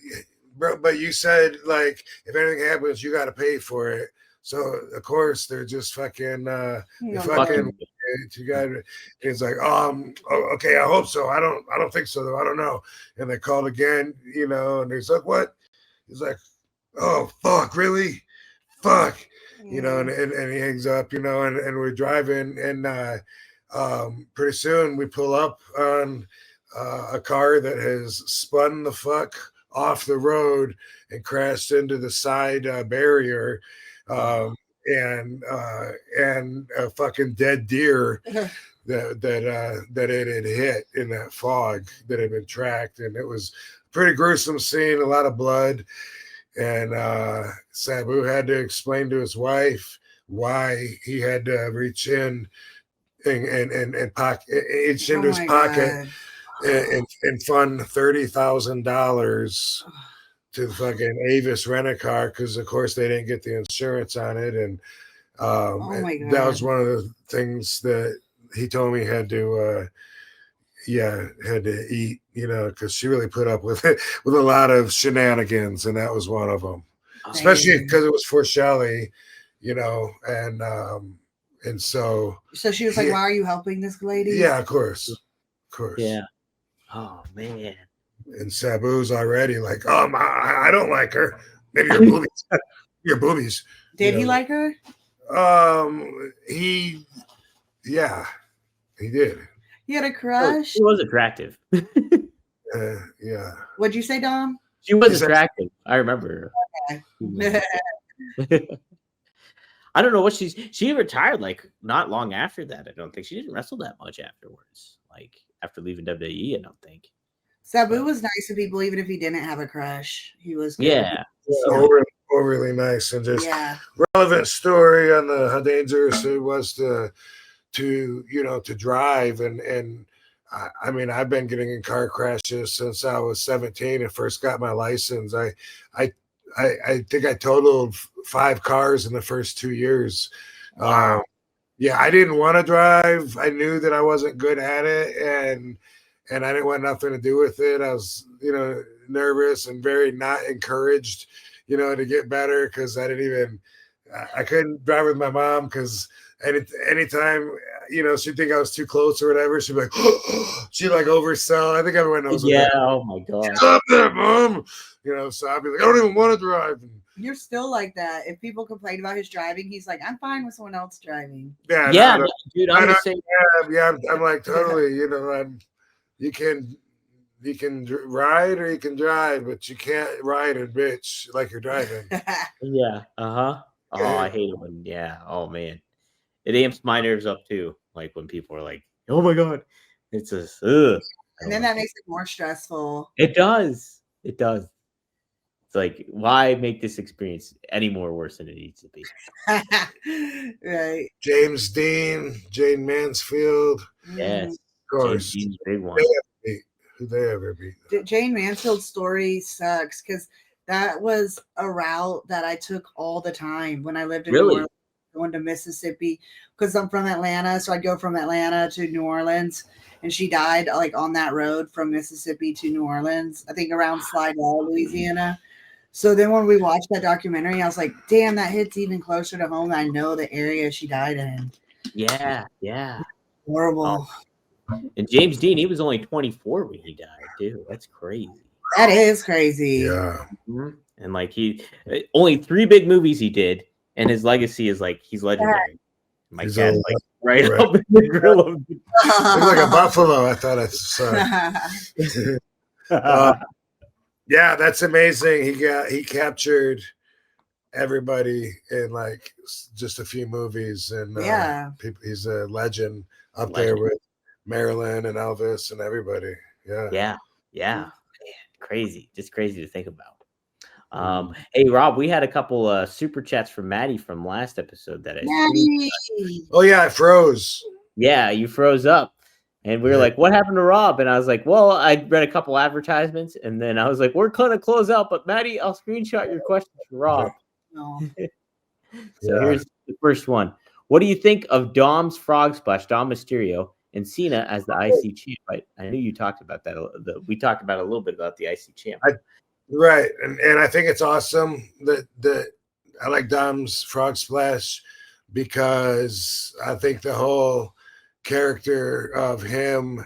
"Bro, but you said, like, if anything happens, you got to pay for it." So of course they're just fucking you got. He's like, okay, I hope so. I don't think so though. I don't know. And they called again, and he's like, "What?" He's like, "Oh fuck, really? Fuck." And he hangs up, and we're driving, and pretty soon we pull up on a car that has spun the fuck off the road and crashed into the side barrier, and a fucking dead deer that it had hit in that fog that had been tracked. And it was a pretty gruesome scene, a lot of blood. And Sabu had to explain to his wife why he had to reach in and pocket into his pocket and fund $30,000 to the fucking Avis rent-a-car, because of course they didn't get the insurance on it. And that was one of the things that he told me he had to eat, because she really put up with it, with a lot of shenanigans, and that was one of them. Especially because it was for Shelly, and so she was like, "Why are you helping this lady?" Yeah, of course. Yeah. Oh man. And Sabu's already like, I don't like her. Maybe your boobies. Your boobies. Did he like her? He did. He had a crush. She was attractive. Yeah. What'd you say, Dom? She was attractive. I remember her. Okay. I don't know what she retired like not long after that. I don't think she didn't wrestle that much afterwards. Like after leaving WWE, I don't think. Sabu was nice to people, even if he didn't have a crush. He was good. Yeah. Overly nice, and just relevant story on how dangerous it was to drive. And I mean, I've been getting in car crashes since I was 17 and first got my license. I I think I totaled 5 cars in the first 2 years. Wow. Yeah, I didn't want to drive. I knew that I wasn't good at it, and I didn't want nothing to do with it. I was, nervous and very not encouraged, to get better because I couldn't drive with my mom because anytime, she'd think I was too close or whatever, she'd be like, she'd like oversell. I think everyone knows. Yeah. Oh my god. Stop that, mom. So I'd be like, I don't even want to drive. You're still like that. If people complain about his driving, he's like, I'm fine with someone else driving. Yeah, dude. I'm the same. I'm like totally. You can ride or you can drive, but you can't ride and bitch like you're driving. Yeah. Oh, I hate it when. Yeah. Oh man, it amps my nerves up too. Like when people are like, "Oh my god," it's just. Ugh. And then that makes it more stressful. It does. It does. It's like, why make this experience any more worse than it needs to be? Right. James Dean, Jane Mansfield. Yes. Of course. James Dean's a big one. Who they ever beat? Jane Mansfield's story sucks because that was a route that I took all the time when I lived in New Orleans, going to Mississippi, because I'm from Atlanta. So I'd go from Atlanta to New Orleans, and she died like on that road from Mississippi to New Orleans, I think around Slidell, Louisiana. So then when we watched that documentary, I was like, damn, that hits even closer to home. I know the area she died in. Yeah. Yeah. Horrible. And James Dean, he was only 24 when he died, too. That's crazy. That is crazy. Yeah. Mm-hmm. And like only 3 big movies he did, and his legacy is like he's legendary. My He's cat's old, like right up in the grill of looks like a buffalo. I thought I saw. Yeah, that's amazing. He captured everybody in like just a few movies, and he's a legend up there with Marilyn and Elvis and everybody. Yeah. Man, crazy, just crazy to think about. Hey Rob, we had a couple super chats from Maddie from last episode that Oh yeah, I froze. Yeah, you froze up. And we were like, what happened to Rob? And I was like, well, I read a couple advertisements. And then I was like, we're going to close out. But Maddie, I'll screenshot your question for Rob. No. So here's the first one. What do you think of Dom's Frog Splash, Dom Mysterio, and Cena as the IC champ? I knew you talked about that. We talked about a little bit about the IC champ. Right. And I think it's awesome that I like Dom's Frog Splash because I think the whole character of him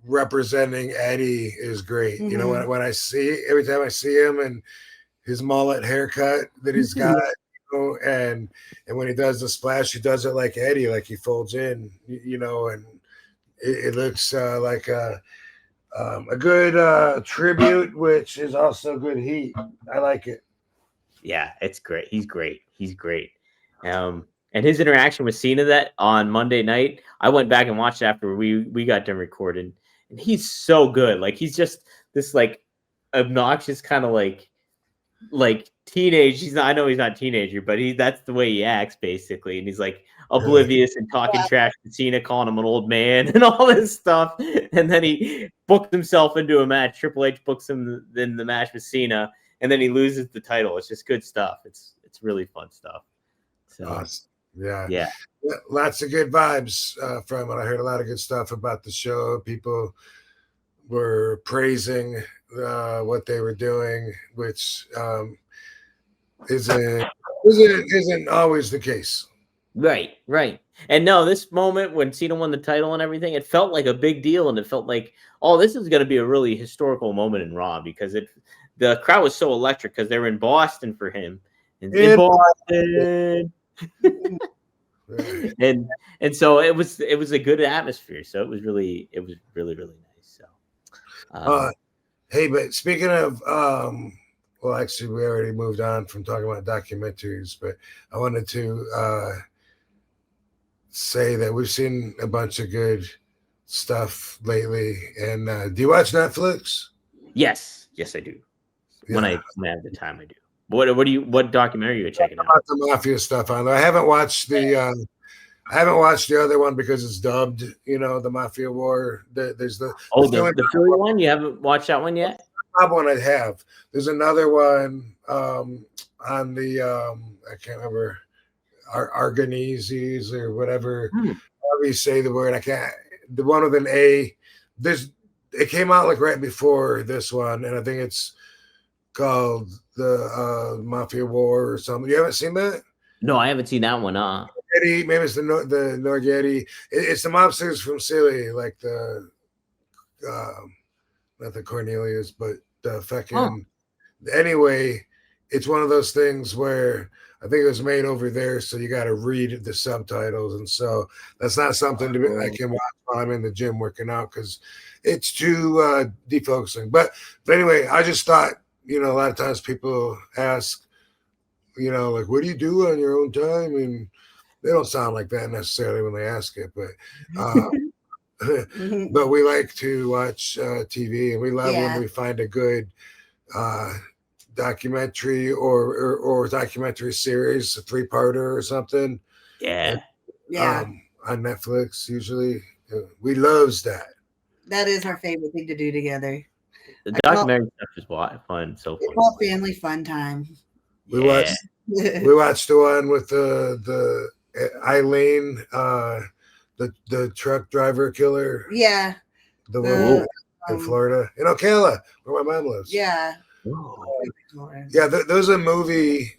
representing Eddie is great. Mm-hmm. When every time I see him and his mullet haircut that he's got, and when he does the splash, he does it like Eddie, like he folds in, and it looks like a good tribute, which is also good heat. I like it. Yeah, it's great. He's great. And his interaction with Cena that on Monday night, I went back and watched after we got done recording, and he's so good. Like he's just this like obnoxious kind of like teenage. I know he's not a teenager, but that's the way he acts basically. And he's like oblivious and talking trash to Cena, calling him an old man and all this stuff. And then he booked himself into a match. Triple H books him in the match with Cena, and then he loses the title. It's just good stuff. It's really fun stuff. So. Awesome. Yeah, lots of good vibes from it. I heard a lot of good stuff about the show. People were praising what they were doing, which isn't always the case. Right. And no, this moment when Cena won the title and everything, it felt like a big deal, and it felt like, oh, this is going to be a really historical moment in Raw because the crowd was so electric because they were in Boston for him. In Boston. and so it was a good atmosphere. So it was really nice. So hey, but speaking of well, actually we already moved on from talking about documentaries, but I wanted to say that we've seen a bunch of good stuff lately. And do you watch Netflix? Yes I do. Yeah. When I have the time, I do. What documentary are you checking out? The Mafia stuff on there. I haven't watched the other one because it's dubbed, the Mafia War. There's the Philly one. You haven't watched that one yet? top one I have. There's another one on the I can't remember Argoneses or whatever. However you say the word. I can't. The one with an A. It came out like right before this one, and I think it's called the Mafia War or something. You haven't seen that? No, I haven't seen that one. Maybe it's the Norghetti. It's the mobsters from Silly, like the not the Cornelius, but the fucking. Anyway, it's one of those things where I think it was made over there, so you got to read the subtitles, and so that's not something I can watch while I'm in the gym working out because it's too defocusing. But anyway, I just thought, a lot of times people ask, like, what do you do on your own time? And they don't sound like that necessarily when they ask it, but but we like to watch TV, and we love when we find a good documentary or documentary series, a 3-parter or something. Yeah. On Netflix, usually. We loves that. That is our favorite thing to do together. The documentary stuff is fun. So it's all family fun time. We watched the one with the Eileen, the truck driver killer. Yeah. The one in Florida, in Ocala, where my mom lives. Yeah. Yeah, there's a movie.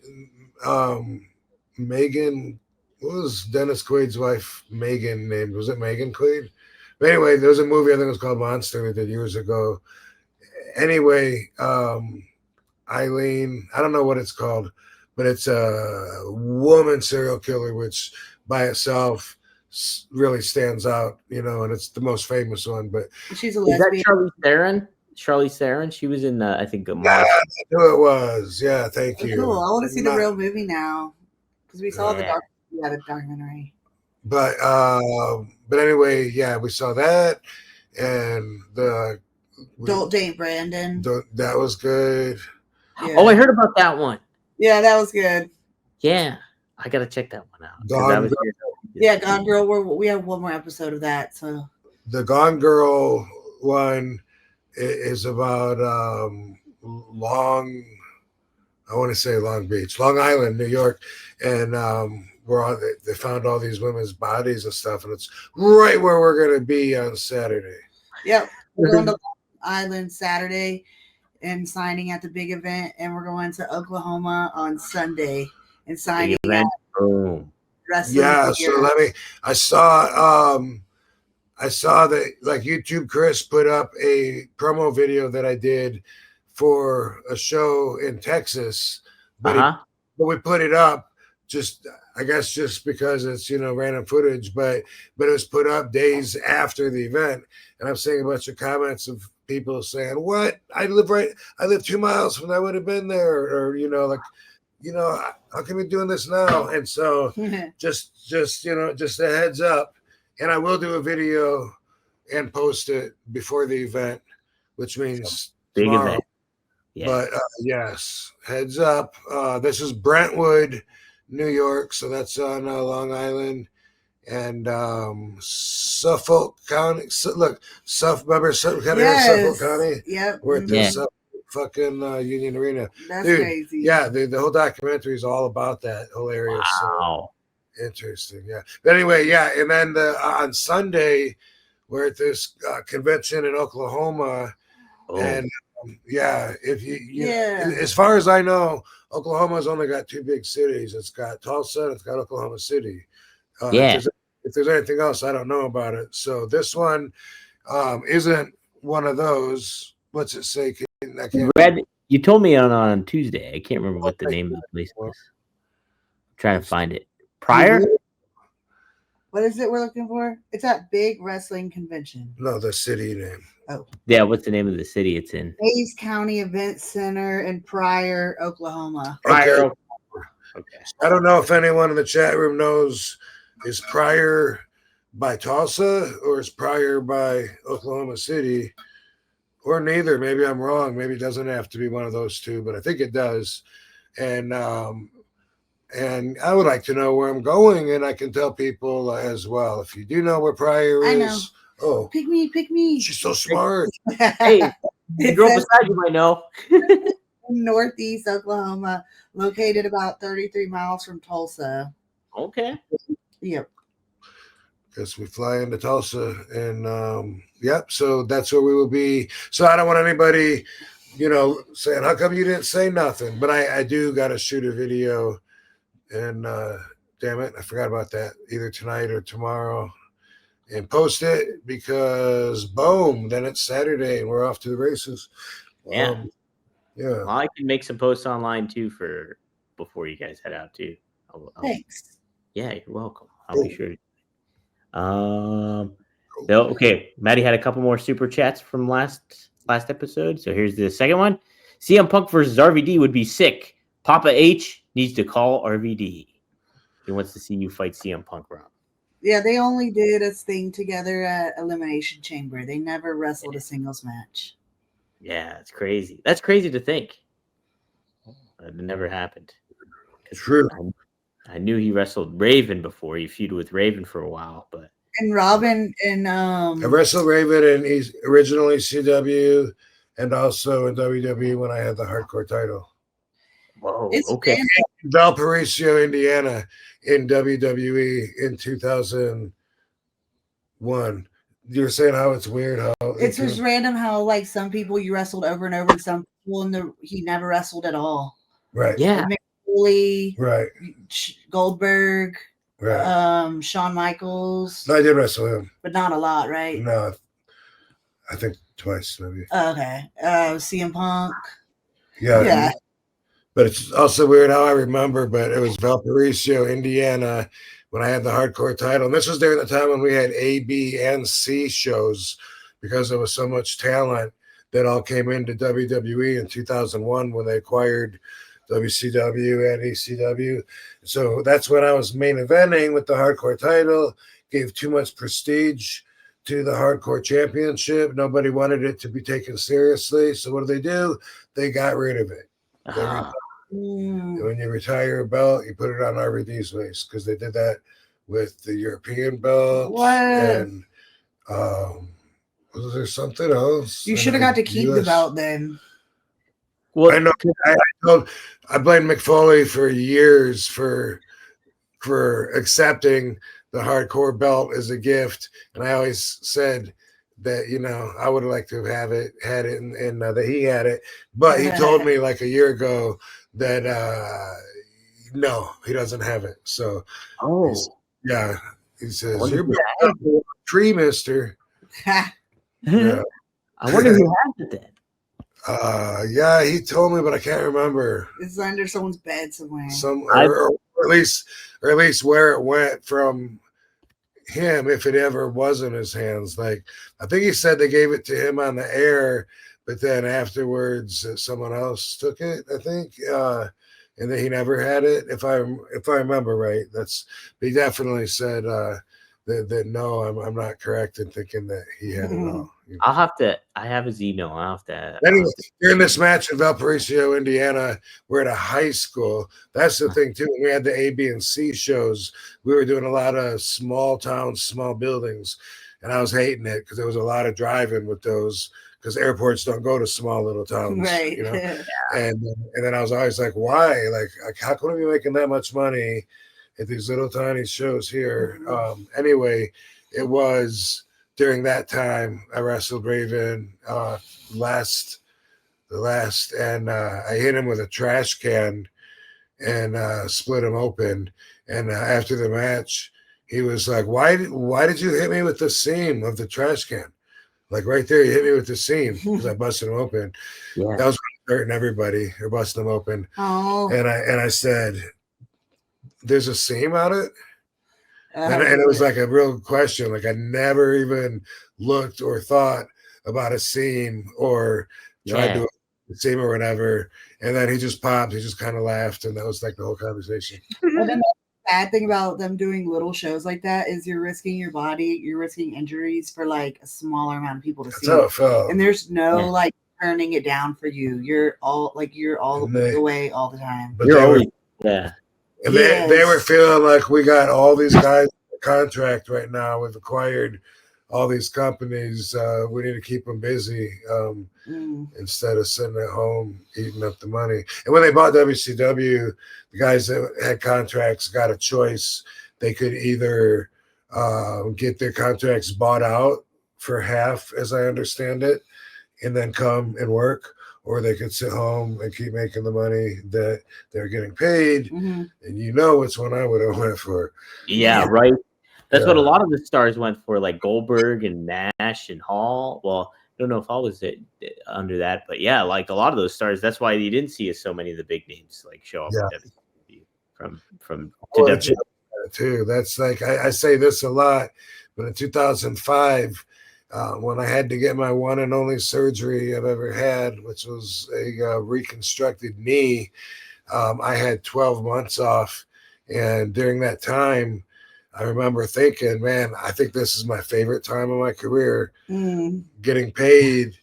Megan, what was Dennis Quaid's wife? Megan named? Was it Megan Quaid? But anyway, there was a movie I think it was called Monster we did years ago. Anyway, Eileen, I don't know what it's called, but it's a woman serial killer, which by itself really stands out, and it's the most famous one. But she's a lesbian. Is that Charlize Theron? She was in, I think, yeah, I knew it was. Yeah, thank you. Cool. I want to see the real movie now because we saw the documentary. But anyway, yeah, we saw that, and Don't Date Brandon. That was good. Yeah. Oh, I heard about that one. Yeah, that was good. Yeah, I gotta check that one out. Gone Girl. We have one more episode of that. So the Gone Girl one is about Long Beach, Long Island, New York, and they found all these women's bodies and stuff, and it's right where we're gonna be on Saturday. Yep, we're going to Long Island Saturday and signing at the big event, and we're going to Oklahoma on Sunday and signing at wrestling. Yeah, so I saw that like YouTube Chris put up a promo video that I did for a show in Texas, but we put it up just because it's random footage, but it was put up days after the event, and I'm seeing a bunch of comments of people saying, "What? I live 2 miles from I would have been there," or how can we doing this now? And so just a heads up, and I will do a video and post it before the event, which means big tomorrow. Event. Yeah. But yes, heads up. This is Brentwood, New York, so that's on Long Island, and Suffolk County. Remember Suffolk County? Yep. We're at the Suffolk fucking Union Arena. That's Dude, crazy. Yeah, the whole documentary is all about that whole area. Wow. So interesting. Yeah. But anyway, yeah, and then on Sunday, we're at this convention in Oklahoma, and as far as I know, Oklahoma's only got 2 big cities. It's got Tulsa and it's got Oklahoma City. If there's anything else, I don't know about it. So this one isn't one of those. What's it say? You told me on Tuesday. I can't remember what the name of the place was. I'm trying to find it. Prior? What is it we're looking for? It's that big wrestling convention. No, the city name. Oh. Yeah, what's the name of the city it's in? Hayes County Event Center in Pryor, Oklahoma. Pryor. Okay. I don't know if anyone in the chat room knows, is Pryor by Tulsa or is Pryor by Oklahoma City, or neither? Maybe I'm wrong. Maybe it doesn't have to be one of those two, but I think it does. And I would like to know where I'm going, and I can tell people as well. If you do know where Pryor is, I know. oh, pick me. She's so smart. Hey, The It girl says beside you might know. Northeast Oklahoma, located about 33 miles from Tulsa. Okay. Yep. Because we fly into Tulsa, and yep. So that's where we will be. So I don't want anybody, saying, "How come you didn't say nothing?" But I do got to shoot a video, and damn it, I forgot about that. Either tonight or tomorrow, and post it because boom, then it's Saturday and we're off to the races. Yeah. Yeah. Well, I can make some posts online too for before you guys head out too. Thanks. Yeah, you're welcome. I'll be sure. Okay. Maddie had a couple more super chats from last episode. So here's the second one. CM Punk versus RVD would be sick. Papa H needs to call RVD. He wants to see you fight CM Punk, Rob. Yeah, they only did a thing together at Elimination Chamber. They never wrestled a singles match. Yeah, it's crazy. That's crazy to think. It never happened. True. I knew he wrestled Raven before. He feuded with Raven for a while, but And Robin and I wrestled Raven in originally CW and also in WWE when I had the hardcore title. whoa, it's okay. Valparaiso, Indiana in WWE in 2001. You're saying how it's weird how it's just random how like some people you wrestled over and over and some people he never wrestled at all. Right. Yeah. Like McFoley, Right. Goldberg, Right. Shawn Michaels. No, I did wrestle him. But not a lot, right? No. I think twice maybe. Okay. CM Punk. Yeah. But it's also weird how I remember, but it was Valparaiso, Indiana, when I had the hardcore title. And this was during the time when we had A, B, and C shows because there was so much talent that all came into WWE in 2001 when they acquired WCW and ECW. So that's when I was main eventing with the hardcore title, gave too much prestige to the hardcore championship. Nobody wanted it to be taken seriously. So what do? They got rid of it. When you retire a belt, you put it on RVD's waist because they did that with the European belt. What? And was there something else? You should have got to keep the belt then. Well, I know. I blamed McFoley for years for accepting the hardcore belt as a gift, and I always said that I would have liked to have had it, and that he had it, but he told me like a year ago that no, he doesn't have it. So he says you're a tree, mister. Yeah. I wonder who has it then. Yeah, he told me, but I can't remember. It's under someone's bed somewhere. Or at least where it went from him, if it ever was in his hands. Like I think he said they gave it to him on the air, but then afterwards someone else took it. I think, and then he never had it. If I remember right, he definitely said that no, I'm not correct in thinking that he had it all. I have his email. I'll have to. Anyway, during this match in Valparaiso, Indiana, we're at a high school. That's the thing, too. When we had the A, B, and C shows, we were doing a lot of small towns, small buildings, and I was hating it because there was a lot of driving with those because airports don't go to small little towns. Right. And then I was always like, why? Like how can we be making that much money at these little tiny shows here? Anyway, it was during that time I wrestled Raven the last, and I hit him with a trash can and split him open. And after the match, he was like, why did you hit me with the seam of the trash can? Like right there, you hit me with the seam because I busted him open. Yeah. That was hurting everybody. They're busting them open. Oh. And I said, there's a seam on it? And it was like a real question. Like I never even looked or thought about a seam or tried to do a seam or whatever. And then he just popped. He just kind of laughed. And that was like the whole conversation. And then the bad thing about them doing little shows like that is you're risking your body. You're risking injuries for like a smaller amount of people to see. That's how it felt. And there's no like turning it down for you. You're all the way all the time. But and they were feeling like we got all these guys in the contract right now. We've acquired all these companies, we need to keep them busy instead of sitting at home eating up the money. And when they bought WCW, the guys that had contracts got a choice. They could either get their contracts bought out for half, as I understand it, and then come and work, or they could sit home and keep making the money that they're getting paid. And you know which one I would have went for. Yeah, right. That's what a lot of the stars went for, like Goldberg and Nash and Hall. Well, I don't know if Hall was under that, but yeah, like a lot of those stars. That's why you didn't see so many of the big names like show up at WWE from to WWE. Too. That's like I say this a lot, but in 2005, when I had to get my one and only surgery I've ever had, which was a reconstructed knee, I had 12 months off, and during that time, I remember thinking, man, I think this is my favorite time of my career, getting paid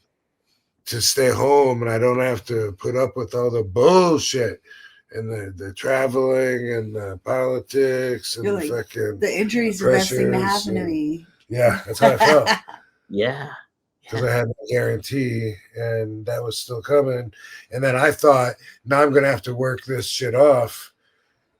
to stay home, and I don't have to put up with all the bullshit and the traveling and the politics and like, fucking the injuries the best thing to happen to me. Yeah, that's how I felt. Yeah. Because I had no guarantee, and that was still coming. And then I thought, now I'm going to have to work this shit off,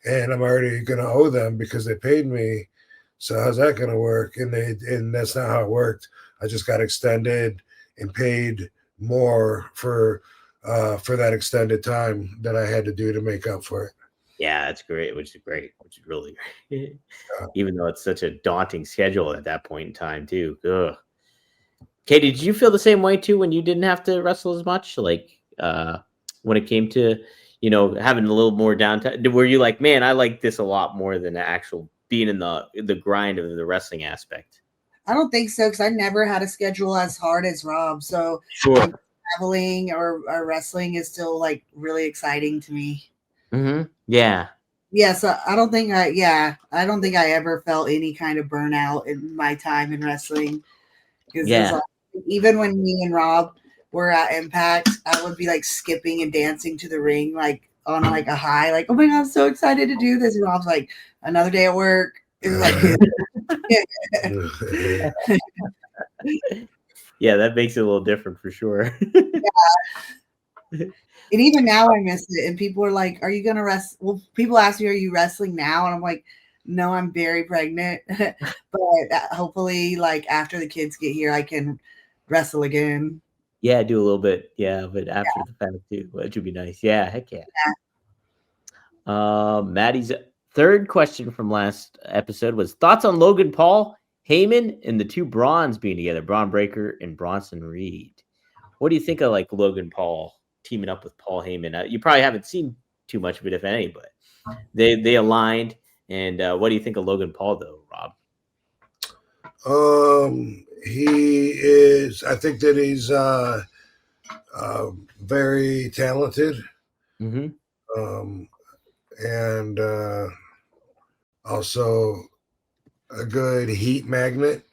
and I'm already going to owe them because they paid me. So how's that going to work? And that's not how it worked. I just got extended and paid more for that extended time that I had to do to make up for it. Yeah, that's great, which is really great. Even though it's such a daunting schedule at that point in time, too. Ugh. Katie, did you feel the same way too when you didn't have to wrestle as much? Like when it came to, having a little more downtime, were you like, man, I like this a lot more than the actual being in the grind of the wrestling aspect? I don't think so, because I never had a schedule as hard as Rob. So sure. Traveling or wrestling is still like really exciting to me. Yeah. Yeah. So I don't think I ever felt any kind of burnout in my time in wrestling. Because even when me and Rob were at Impact, I would be like skipping and dancing to the ring, like on like a high, like, oh my God, I'm so excited to do this. And Rob's like, another day at work. It's like, yeah, that makes it a little different for sure. And even now I miss it. And people are like, are you going to wrestle? Well, people ask me, are you wrestling now? And I'm like, no, I'm very pregnant. But hopefully, like after the kids get here, I can wrestle again. Yeah, do a little bit. Yeah, but after the fact too, which would be nice. Yeah, heck yeah. Maddie's third question from last episode was thoughts on Logan Paul, Heyman, and the two Brawns being together, Braun Breaker and Bronson Reed. What do you think of like Logan Paul teaming up with Paul Heyman? You probably haven't seen too much of it, if any, but they aligned. And what do you think of Logan Paul, though, Rob? He is. I think that he's very talented, and also a good heat magnet.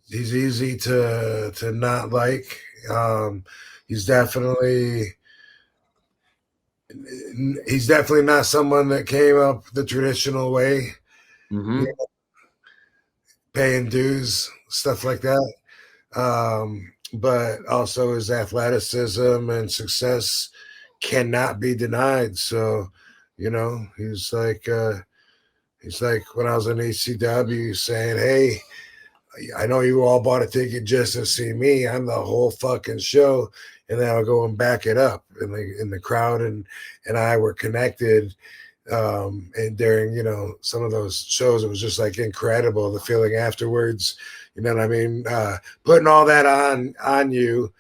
He's easy to not like. He's definitely not someone that came up the traditional way, paying dues, stuff like that. But also his athleticism and success cannot be denied. So, he's like when I was in ECW saying, hey, I know you all bought a ticket just to see me. I'm the whole fucking show. And then I'll go and back it up. And the crowd and I were connected. And during, some of those shows, it was just like incredible, the feeling afterwards. You know what I mean? Putting all that on you.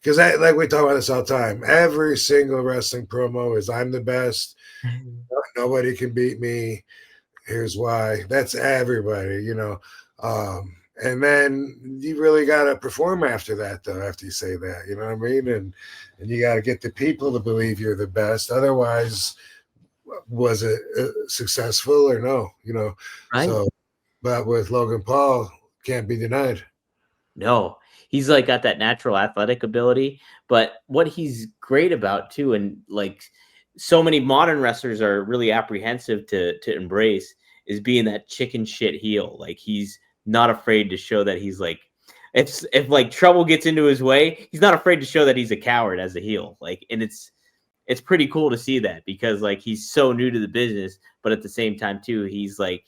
Because like we talk about this all the time. Every single wrestling promo is I'm the best. Nobody can beat me. Here's why. That's everybody, and then you really got to perform after that, though, after you say that, you know what I mean? And you got to get the people to believe you're the best. Otherwise, was it successful or no, Right. So, but with Logan Paul, can't be denied. No, he's like got that natural athletic ability, but what he's great about too, and like so many modern wrestlers are really apprehensive to embrace, is being that chicken shit heel. Like he's not afraid to show that he's like, if like trouble gets into his way, he's not afraid to show that he's a coward as a heel. Like, and it's pretty cool to see that because like he's so new to the business, but at the same time too, he's like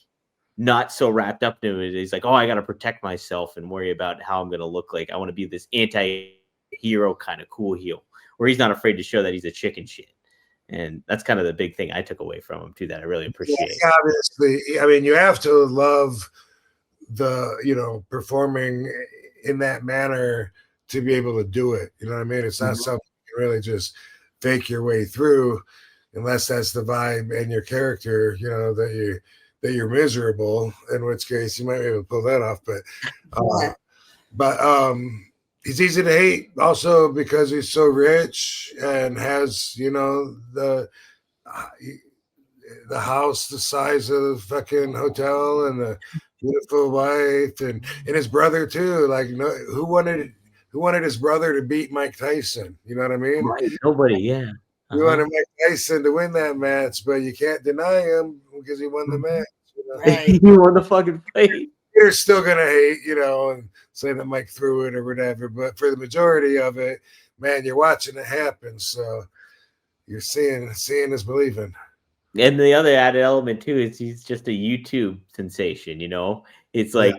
not so wrapped up into it. He's like, oh, I got to protect myself and worry about how I'm going to look like. I want to be this anti-hero kind of cool heel where he's not afraid to show that he's a chicken shit. And that's kind of the big thing I took away from him too, that I really appreciate. Yeah, obviously, I mean, you have to love the, performing in that manner to be able to do it. You know what I mean? It's not something you can really just fake your way through unless that's the vibe and your character, that you're miserable, in which case you might be able to pull that off. But he's easy to hate also because he's so rich and has, the house the size of the fucking hotel and the beautiful wife and his brother too. Like, who wanted his brother to beat Mike Tyson? You know what I mean? Right. Nobody, yeah. You wanted Mike Tyson to win that match, but you can't deny him because he won the match. Right. He won the fucking fight. You're still gonna hate, and say that Mike threw it or whatever. But for the majority of it, man, you're watching it happen. So you're seeing is believing. And the other added element too is he's just a YouTube sensation. It's like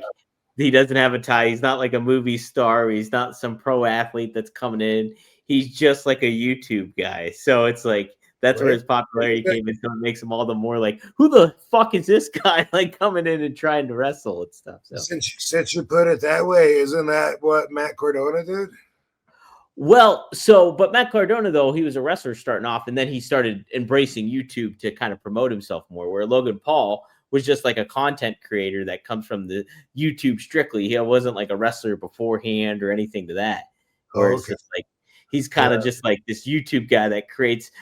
he doesn't have a tie. He's not like a movie star. He's not some pro athlete that's coming in. He's just like a YouTube guy. So it's like that's where his popularity came in. So it makes him all the more like, who the fuck is this guy like coming in and trying to wrestle and stuff? So since you put it that way, isn't that what Matt Cardona did? Well, but Matt Cardona, though, he was a wrestler starting off, and then he started embracing YouTube to kind of promote himself more, where Logan Paul was just like a content creator that comes from the YouTube strictly. He wasn't like a wrestler beforehand or anything to that. Or it's just like he's kind of just like this YouTube guy that creates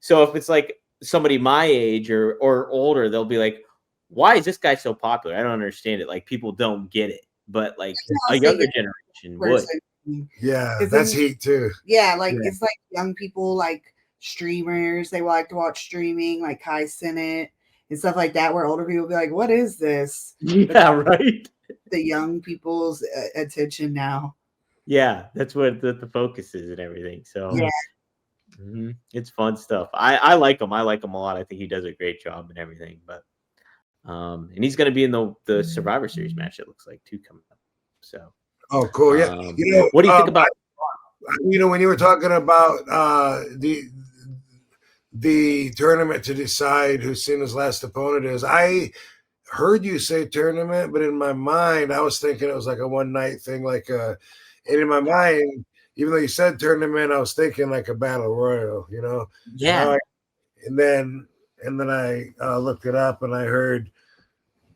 so if it's like somebody my age or older, they'll be like, why is this guy so popular? I don't understand it. Like people don't get it, but like a younger generation would. Yeah, that's heat too. Yeah, it's like young people, like streamers, they like to watch streaming, like Kai Cenat and stuff like that, where older people be like, what is this? Yeah, right. The young people's attention now. Yeah, that's what the focus is and everything. So yeah, it's fun stuff. I like him. I like him a lot. I think he does a great job and everything. But and he's going to be in the Survivor Series match, it looks like, too, coming up. So. Oh, cool. Yeah. What do you think about? When you were talking about the tournament to decide who Cena's last opponent is, I heard you say tournament, but in my mind, I was thinking it was like a one night thing. And in my mind, even though you said tournament, I was thinking like a battle royal. Yeah. And then I looked it up and I heard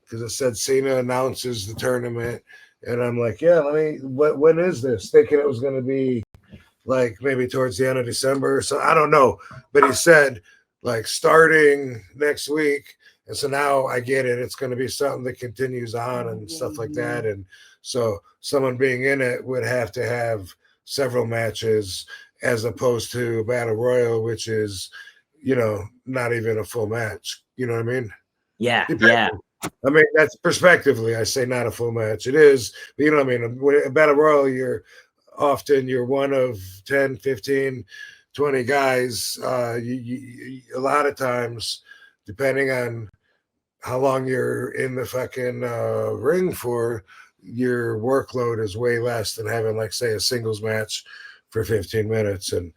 because it said Cena announces the tournament. And I'm like, when is this? Thinking it was going to be like maybe towards the end of December or so. I don't know. But he said like starting next week. And so now I get it. It's going to be something that continues on and stuff like that. And so someone being in it would have to have several matches as opposed to a battle royal, which is, not even a full match. You know what I mean? Yeah. Yeah. I mean, that's perspectively, I say not a full match. It is, but you know what I mean? When a battle royal, you're one of 10, 15, 20 guys. You a lot of times, depending on how long you're in the fucking ring for, your workload is way less than having, like, say, a singles match for 15 minutes. And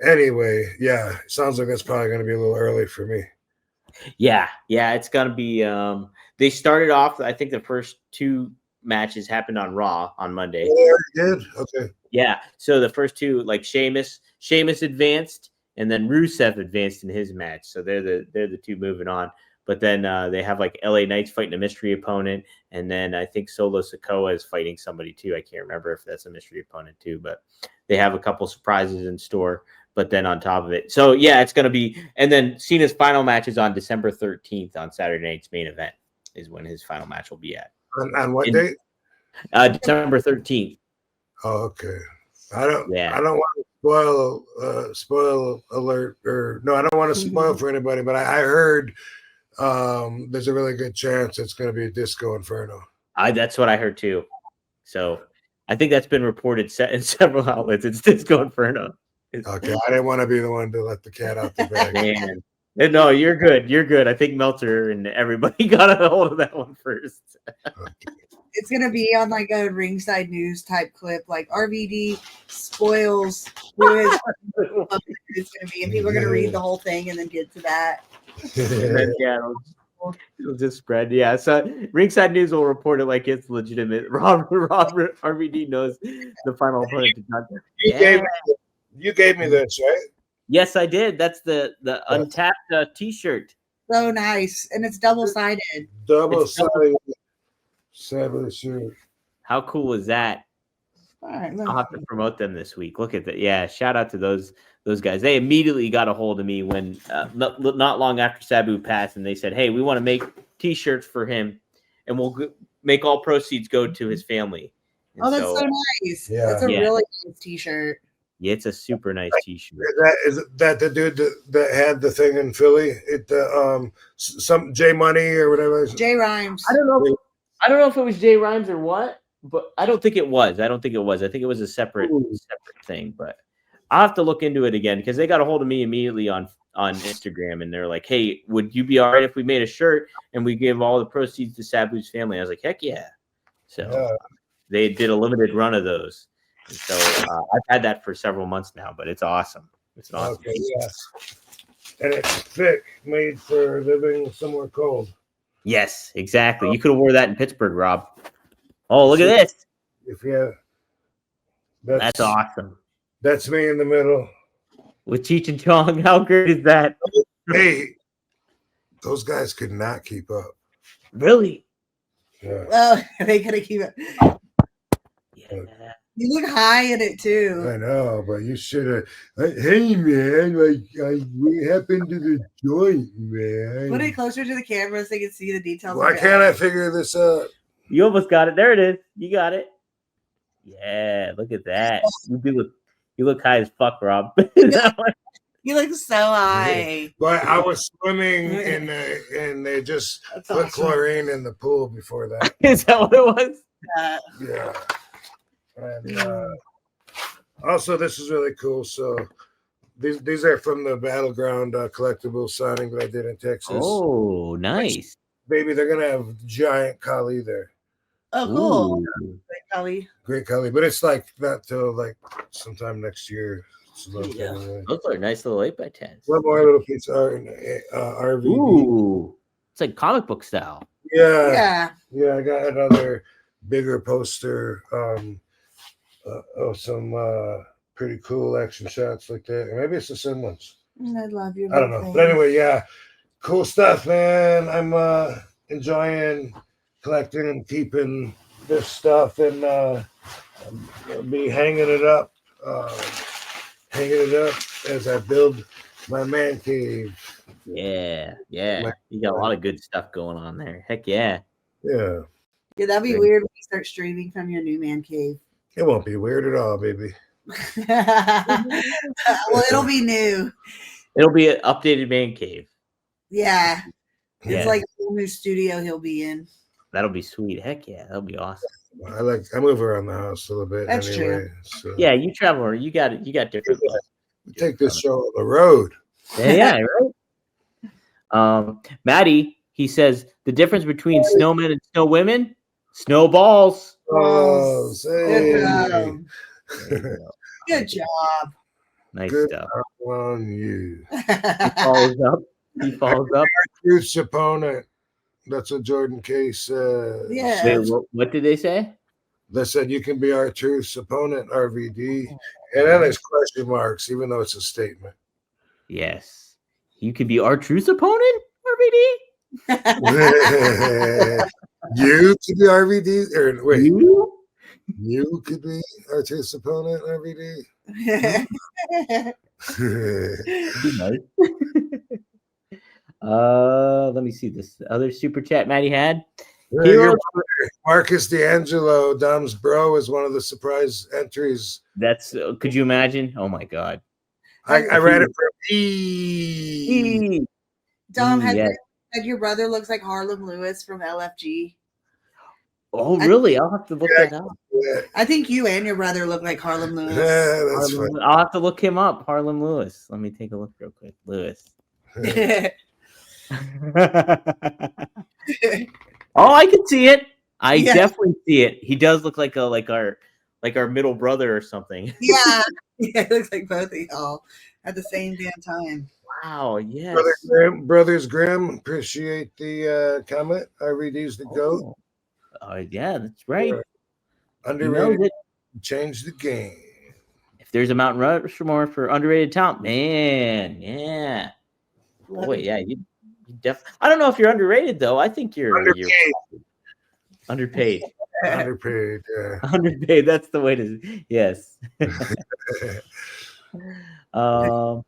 anyway, yeah, sounds like that's probably going to be a little early for me. Yeah, it's gonna be. They started off. I think the first two matches happened on Raw on Monday. Oh, they already did. Okay. Yeah, so the first two, like Sheamus advanced, and then Rusev advanced in his match. So they're the two moving on. But then they have like LA Knights fighting a mystery opponent, and then I think Solo Sikoa is fighting somebody too. I can't remember if that's a mystery opponent too, but they have a couple surprises in store. But then on top of it, so yeah, it's going to be, and then Cena's final match is on December 13th on Saturday night's main event is when his final match will be at. On what date? December 13th. Oh, okay. I don't want to spoil alert, or no, I don't want to spoil for anybody, but I heard there's a really good chance it's going to be a Disco Inferno. That's what I heard too. So I think that's been reported in several outlets. It's Disco Inferno. Okay, I didn't want to be the one to let the cat out the bag. Man. No, you're good. You're good. I think Meltzer and everybody got a hold of that one first. It's gonna be on like a ringside news type clip, like RVD spoils who is it's gonna be, and people are gonna read the whole thing and then get to that. It'll just spread. Yeah. So ringside news will report it like it's legitimate. Robert RVD knows the final opponent to contact. You gave me this, right? Yes, I did. That's the Untapped T-shirt. So nice, and it's double-sided. Double-sided. Shirt. How cool is that? All right, I'll have to promote them this week. Look at that. Yeah, shout out to those guys. They immediately got a hold of me when not long after Sabu passed, and they said, "Hey, we want to make T-shirts for him, and we'll make all proceeds go to his family." And that's so nice. Yeah. That's a really nice T-shirt. Yeah, it's a super nice T-shirt. Is that the dude that had the thing in Philly? Some J Money or whatever. J Rhymes. I don't know if it was J Rhymes or what, but I don't think it was. I think it was a separate thing. But I'll have to look into it again because they got a hold of me immediately on Instagram, and they're like, "Hey, would you be all right if we made a shirt and we give all the proceeds to Sabu's family?" I was like, "Heck yeah!" So they did a limited run of those. And so I've had that for several months now, but it's awesome. It's an awesome. Okay, yes. And it's thick, made for living somewhere cold. Yes, exactly. You could have wore that in Pittsburgh, Rob. Oh, look at this. That's awesome. That's me in the middle. With Cheech and Chong. How great is that? Hey, those guys could not keep up. Really? Yeah. Well, they gotta keep it. Yeah. You look high in it too. I know, but you should have. Hey, man, what happened to the joint, man? Put it closer to the camera so they can see the details. Why can't I figure this out? You almost got it. There it is. You got it. Yeah, look at that. You look high as fuck, Rob. You look so high. But I was swimming and they just put chlorine in the pool before that. Is that what it was? Yeah. And also, this is really cool. So these are from the Battleground collectible signing that I did in Texas. Oh, nice. Baby, they're going to have giant Kali there. Oh, cool. Ooh. Great Kali. But it's like not till like sometime next year. Yeah. Those are nice little 8x10s. One more little piece of art in RVD. Ooh. It's like comic book style. Yeah. I got another bigger poster of some pretty cool action shots like that. Or maybe it's the same ones. I love you. I don't know. But anyway, yeah. Cool stuff, man. I'm enjoying collecting and keeping this stuff, and I'll be hanging it up as I build my man cave. Yeah. You got a lot of good stuff going on there. Heck yeah. Yeah, that'd be weird when you start streaming from your new man cave. it won't be weird at all, baby. Well, it'll be new. It'll be an updated man cave. Yeah. Yeah. It's like a whole new studio he'll be in. That'll be sweet. Heck yeah. That'll be awesome. I move around the house a little bit. That's anyway, true. So. Yeah, you travel. You got different. Take this show on the road. Yeah, right. Maddie, he says the difference between snowmen and snow women, snowballs. Oh, Good job. Good job. Nice Good stuff. on you. He follows up. Truth's opponent. That's what Jordan Case said. Yeah. Wait, what did they say? They said you can be our truth's opponent, RVD. And then there's question marks, even though it's a statement. Yes. You can be our truth opponent, RVD? You could be RVD? Or wait, You? you could be our truth's opponent, RVD? Be nice. Let me see this other super chat Maddie had. Your Marcus D'Angelo, Dom's bro, is one of the surprise entries. That's could you imagine? Oh my god. I read it from E. Dom, Yes. Said your brother looks like Harlem Lewis from LFG. Oh, really? I'll have to look that up. Yeah. I think you and your brother look like Harlem Lewis. That's Harlem, fine. I'll have to look him up. Harlem Lewis. Let me take a look real quick. Lewis. Oh, I can see it. I Yeah. definitely see it. He does look like our middle brother or something. Yeah, it looks like both of y'all at the same damn time. Wow. Yes. Brothers Grimm, appreciate the comment. RVD's the GOAT. Yeah, that's right. Underrated. He knows it. Change the game. If there's a Mount Rushmore for underrated talent, man, yeah. Boy, yeah, you definitely. I don't know if you're underrated though. I think you're underpaid. Underpaid, yeah. Underpaid. That's the way to. Yes. Love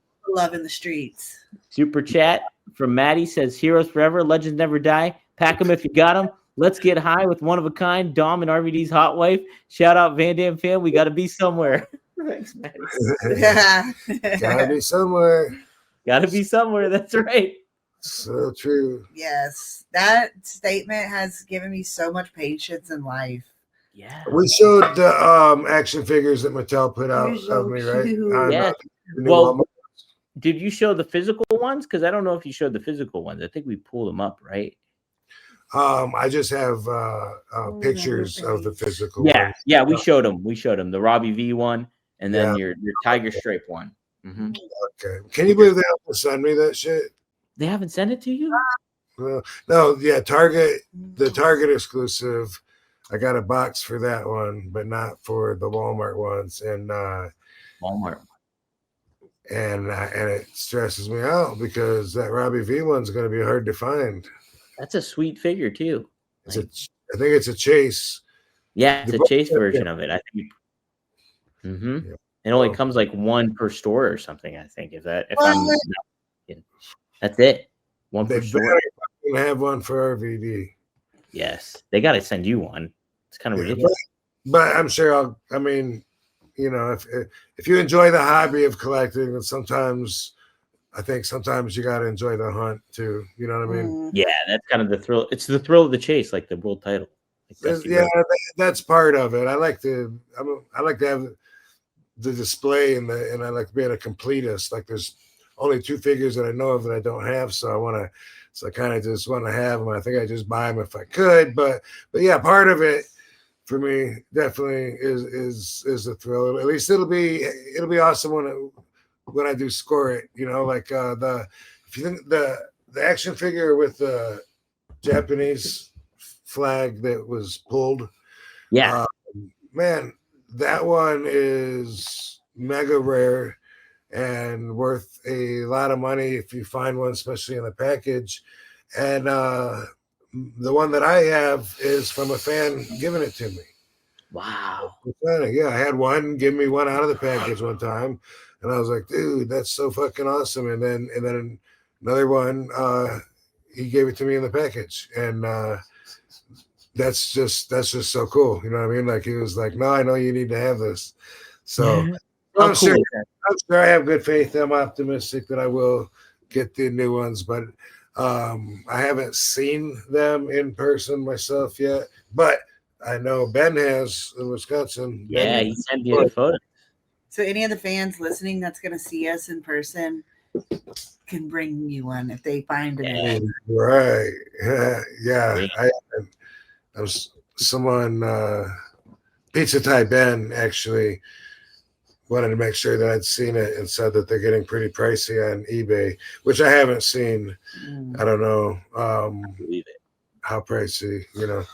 in the streets. Super chat from Maddie says, "Heroes forever, legends never die. Pack them if you got them. Let's get high with one of a kind. Dom and RVD's hot wife. Shout out Van Dam fan. We got to be somewhere." Thanks, Maddie. Yeah. Gotta be somewhere. Got to be somewhere. That's right. So true. Yes, that statement has given me so much patience in life. Yeah. We showed the action figures that Mattel put out You're so of me, right? cute. On, Yes. the new Well, Walmart. did you show the physical ones? Because I don't know if you showed the physical ones. I think we pulled them up, right? I just have pictures of the physical Yeah, ones. yeah, we showed them. We showed them the Robbie V one, and then Yeah. your Tiger Stripe one. Mm-hmm. Okay. Can you believe they have to send me that shit? They haven't sent it to you? No, yeah, Target, the Target exclusive. I got a box for that one, but not for the Walmart ones. And Walmart. and it stresses me out because that Robbie V one's going to be hard to find. That's a sweet figure too. I think it's a chase. Yeah, it's a chase version of it. I think. Mm-hmm. Yeah. It only comes like one per store or something. I think if I'm, What? that's it. One They per store. better have one for RVD. Yes, they got to send you one. It's kind of Yeah, ridiculous. but I'm sure I mean, you know, if you enjoy the hobby of collecting, and I think sometimes you got to enjoy the hunt too. You know what I mean? Yeah, that's kind of the thrill. It's the thrill of the chase, like the world title. Like Yeah, that's part of it. I like to have the display and I like being a completist. Like there's only two figures that I know of that I don't have, so I kind of just want to have them. I think I just buy them if I could, but yeah, part of it for me definitely is the thrill. At least it'll be awesome when I do score it. You know, like if you think the action figure with the Japanese flag that was pulled, yeah, man, that one is mega rare and worth a lot of money if you find one, especially in a package. And the one that I have is from a fan giving it to me. wow. Yeah, I had one give me one out of the package one time, and I was like, dude, that's so fucking awesome. And then another one, he gave it to me in the package, and that's just so cool. You know what I mean? Like he was like, no, I know you need to have this. So I'm sure I have good faith. I'm optimistic that I will get the new ones, but I haven't seen them in person myself yet. But I know Ben has in Wisconsin. Yeah, he sent me a photo. So any of the fans listening that's going to see us in person can bring you one if they find it. Right. Yeah. I was someone Pizza Thai Ben actually wanted to make sure that I'd seen it and said that they're getting pretty pricey on eBay, which I haven't seen. I don't know believe it. How pricey, you know.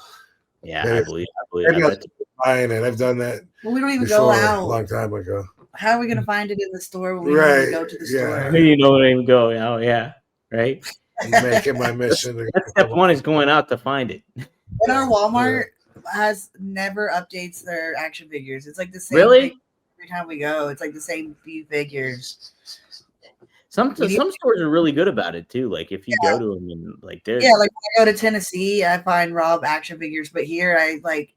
Yeah, maybe, I believe it. Buying it. I've done that. Well, we don't even before, go out a long time ago. How are we going to find it in the store when we don't even go to the store? You don't even go. Oh, yeah. Right? Make it my mission. That's step one is going out to find it. And our Walmart has never updates their action figures. It's like the same Every time we go. It's like the same few figures. Some stores are really good about it too. Like if you go to them and like there's like when I go to Tennessee, I find Rob action figures, but here I like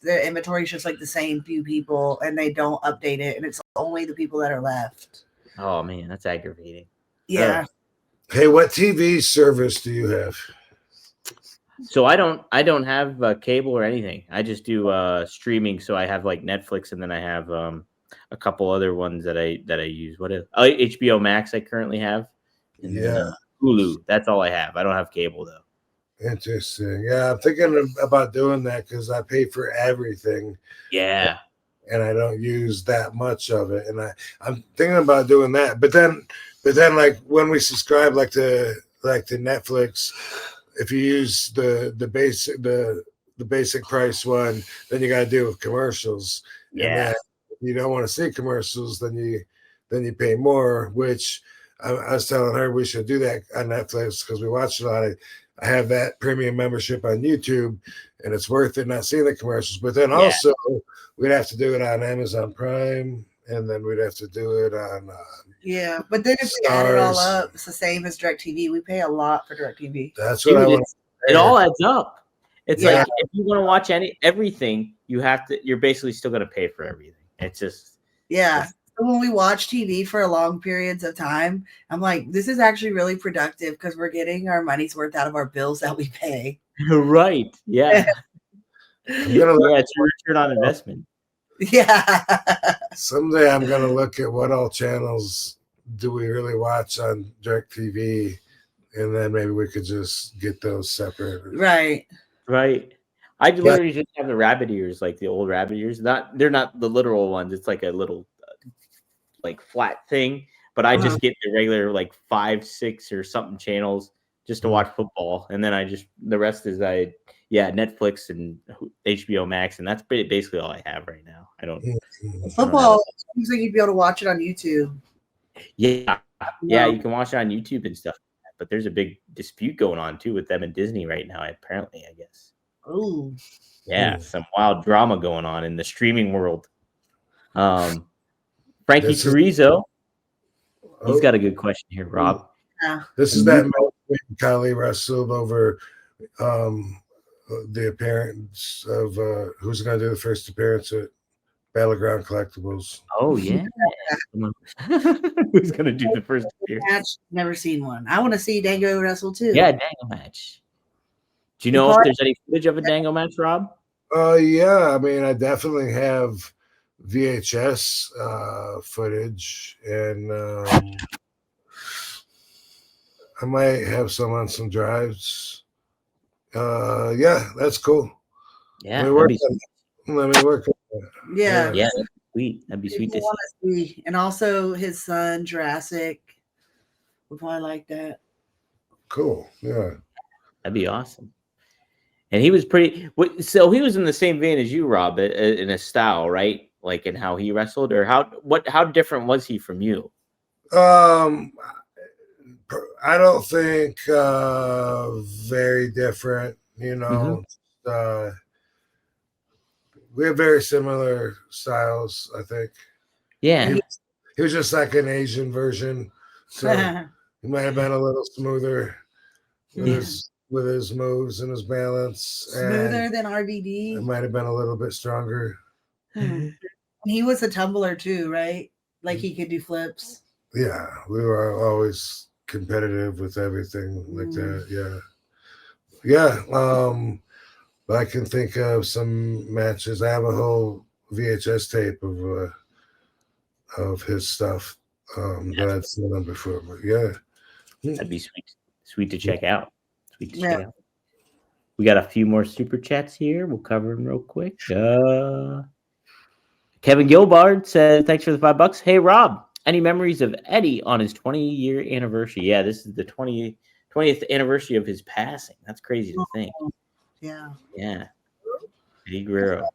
the inventory is just like the same few people and they don't update it, and it's only the people that are left. Oh man, that's aggravating. Yeah. Hey, what TV service do you have? So I don't have cable or anything. I just do streaming. So I have like Netflix, and then I have a couple other ones that I use. What is HBO Max? I currently have, and then Yeah, Hulu. That's all I have. I don't have cable though. interesting. Yeah, I'm thinking about doing that because I pay for everything Yeah, and I don't use that much of it. And I'm thinking about doing that. But then like when we subscribe to Netflix, if you use the basic price one, then you got to deal with commercials. And yeah, then if you don't want to see commercials, then you pay more. Which I was telling her we should do that on Netflix because we watch a lot of. I have that premium membership on YouTube, and it's worth it not seeing the commercials. But then also we'd have to do it on Amazon Prime, and then we'd have to do it on. Yeah, but then if we add it all up, it's the same as DirecTV. We pay a lot for DirecTV. That's what I want. It all adds up. It's Yeah. like if you want to watch everything, you have to. You're basically still going to pay for everything. It's just Yeah. So when we watch TV for long periods of time, I'm like, this is actually really productive because we're getting our money's worth out of our bills that we pay. right. Yeah. Yeah, it's a return on investment. Yeah. Someday I'm gonna look at what all channels do we really watch on DirecTV, and then maybe we could just get those separate. Right. Right. I literally just have the rabbit ears, like the old rabbit ears. They're not the literal ones. It's like a little like flat thing, but I just get the regular like 5, 6 or something channels just to watch football, and then the rest is Netflix and HBO Max, and that's basically all I have right now. I don't Football seems like you'd be able to watch it on YouTube. Yeah, you can watch it on YouTube and stuff. But there's a big dispute going on too with them and Disney right now. Apparently, I guess. Oh. Yeah, some wild drama going on in the streaming world. Frankie Carrizo, he's got a good question here, Rob. Yeah. This is that match when Kylie wrestled over the appearance of who's going to do the first appearance at Battleground Collectibles. Oh yeah, who's going to do the first appearance? Never seen one. I want to see Dango wrestle too. Yeah, Dango match. Do you know if there's any footage of a Dango match, Rob? Yeah, I mean, I definitely have VHS footage, and I might have some on some drives. Yeah, that's cool. Yeah, let me work on that. Yeah, yeah, that's sweet. That'd be sweet to see. And also his son Jurassic would probably like that. Cool. Yeah, that'd be awesome. And he was so he was in the same vein as you, Rob, in a style, right? Like in how he wrestled, or how different was he from you? I don't think very different. You know, we have very similar styles, I think. Yeah, he was just like an Asian version, so he might have been a little smoother with his moves and his balance. Smoother than RVD. It might have been a little bit stronger. He was a tumbler too, right? Like he could do flips. Yeah, we were always competitive with everything like that. Yeah. I can think of some matches. I have a whole VHS tape of his stuff that I'd seen him before. But yeah, that'd be sweet to check out. Check out. We got a few more super chats here. We'll cover them real quick. Kevin Gilbard says, "Thanks for the $5. Hey Rob, any memories of Eddie on his 20-year anniversary?" Yeah, this is the 20th anniversary of his passing. That's crazy to think. Yeah. Eddie Guerrero.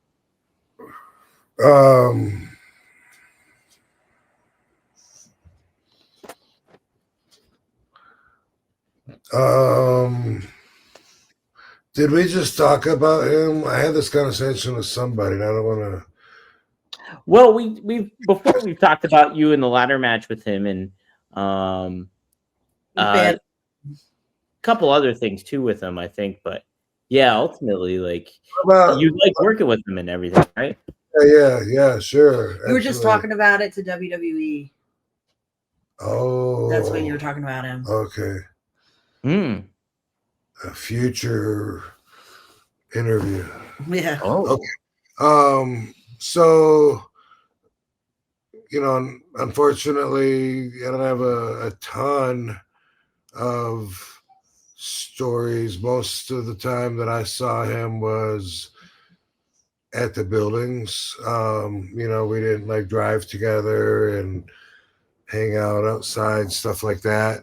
Did we just talk about him? I had this conversation with somebody, and I don't want to. Well, we've talked about you in the ladder match with him, and a couple other things too with him, I think. But yeah, ultimately, like you like working with him and everything, right? Yeah, sure. We were just talking about it to WWE. Oh, That's when you were talking about him. Okay, Hmm. a future interview. Yeah. Oh. Okay. So unfortunately, I don't have a ton of stories. Most of the time that I saw him was at the buildings. We didn't like drive together and hang out outside, stuff like that.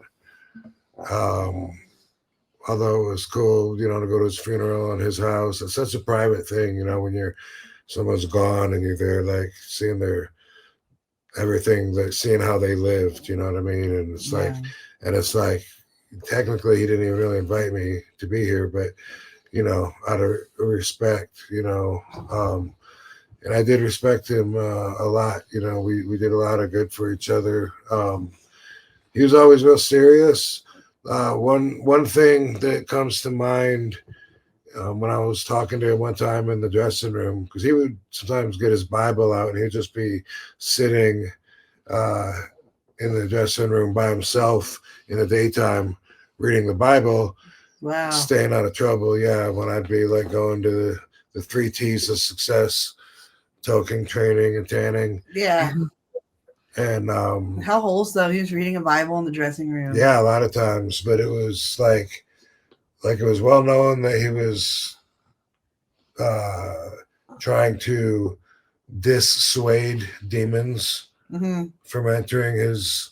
Although it was cool, to go to his funeral in his house. It's such a private thing, when someone's gone and you're there, like seeing their everything, like seeing how they lived. You know what I mean? And it's like, technically, he didn't even really invite me to be here, but out of respect, and I did respect him a lot. We did a lot of good for each other. He was always real serious. One thing that comes to mind when I was talking to him one time in the dressing room, because he would sometimes get his Bible out and he'd just be sitting in the dressing room by himself in the daytime reading the Bible. Wow. Staying out of trouble. Yeah, when I'd be like going to the 3 T's of success, toking, training, and tanning. Yeah. And how wholesome. He was reading a Bible in the dressing room. Yeah, a lot of times, but it was like it was well known that he was trying to dissuade demons from entering his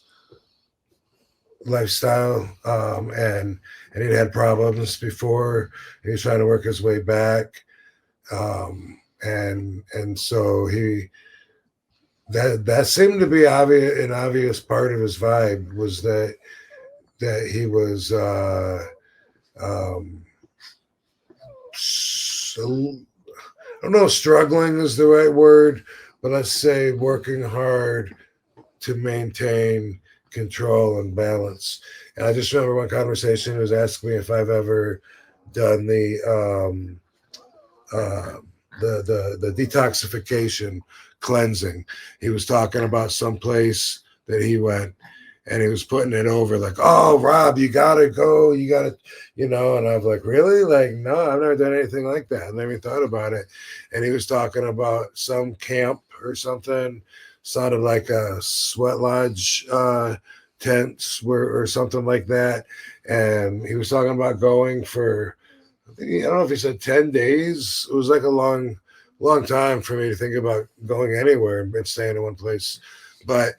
lifestyle, and he'd had problems before. He was trying to work his way back, and so that seemed to be an obvious part of his vibe, was that he was so, I don't know if struggling is the right word, but let's say working hard to maintain control and balance. And I just remember one conversation, he was asking me if I've ever done the detoxification cleansing. He was talking about some place that he went, and he was putting it over like, oh, Rob, you gotta go, you gotta, and I was like, really? Like, no, I've never done anything like that. I never even thought about it. And he was talking about some camp or something, sounded like a sweat lodge tents or something like that. And he was talking about going for, I don't know if he said 10 days. It was like a long time for me to think about going anywhere and staying in one place. But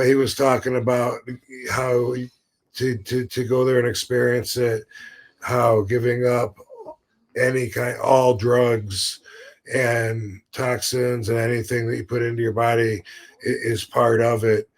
he was talking about how to go there and experience it, how giving up all drugs and toxins and anything that you put into your body is part of it.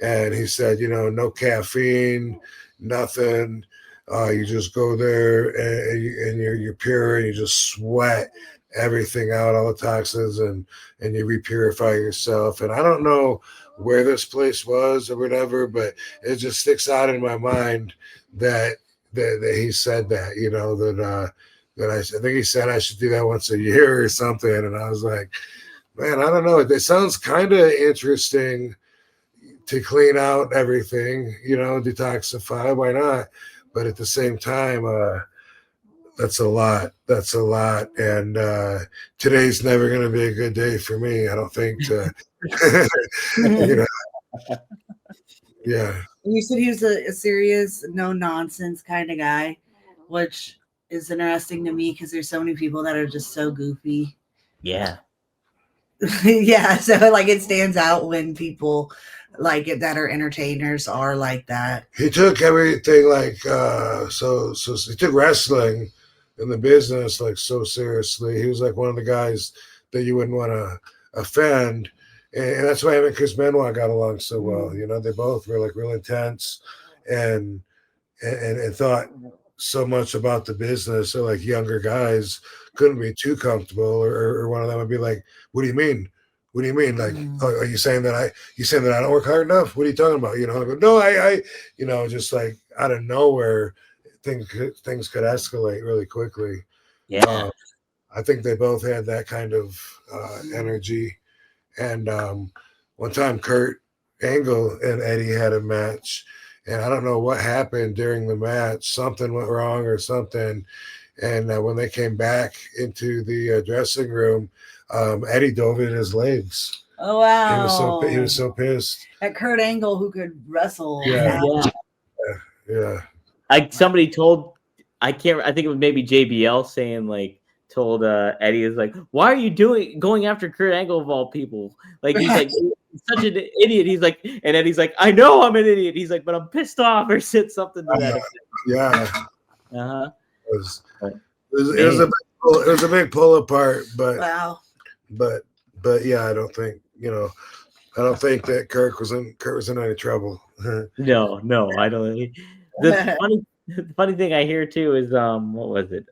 And he said, no caffeine, nothing. You just go there and you're pure, and you just sweat everything out, all the toxins, and you repurify yourself. And I don't know where this place was or whatever, but it just sticks out in my mind that he said that, that I think he said I should do that once a year or something. And I was like, man, I don't know. It sounds kind of interesting to clean out everything, detoxify. Why not? But at the same time, that's a lot. That's a lot. And today's never going to be a good day for me, I don't think. Yeah. You said he was a serious, no nonsense kind of guy, which is interesting to me because there's so many people that are just so goofy. Yeah. Yeah. So like it stands out when people like it that are entertainers are like that. He took everything like so he took wrestling in the business like so seriously. He was like one of the guys that you wouldn't want to offend. And that's why him and Chris Benoit got along so well. They both were like real intense and thought so much about the business. So like younger guys couldn't be too comfortable, or one of them would be like, "What do you mean? What do you mean? Like, are you saying that I don't work hard enough? What are you talking about?" I go, "No, I just like out of nowhere, things could escalate really quickly." Yeah. I think they both had that kind of energy. And one time Kurt Angle and Eddie had a match, and I don't know what happened during the match. Something went wrong or something. And when they came back into the dressing room, Eddie dove in his legs. Oh wow! He was so pissed. At Kurt Angle, who could wrestle. Yeah. Yeah. Somebody told, I think it was maybe JBL saying like, told Eddie is like, why are you going after Kurt Angle of all people? Like he's like he's such an idiot. He's like, and Eddie's like, I know I'm an idiot. He's like, but I'm pissed off or said something to that effect. Yeah. Uh-huh. It was a big pull apart, but wow. But yeah, I don't think that Kurt was in any trouble. No, I don't. The funny thing I hear too is what was it?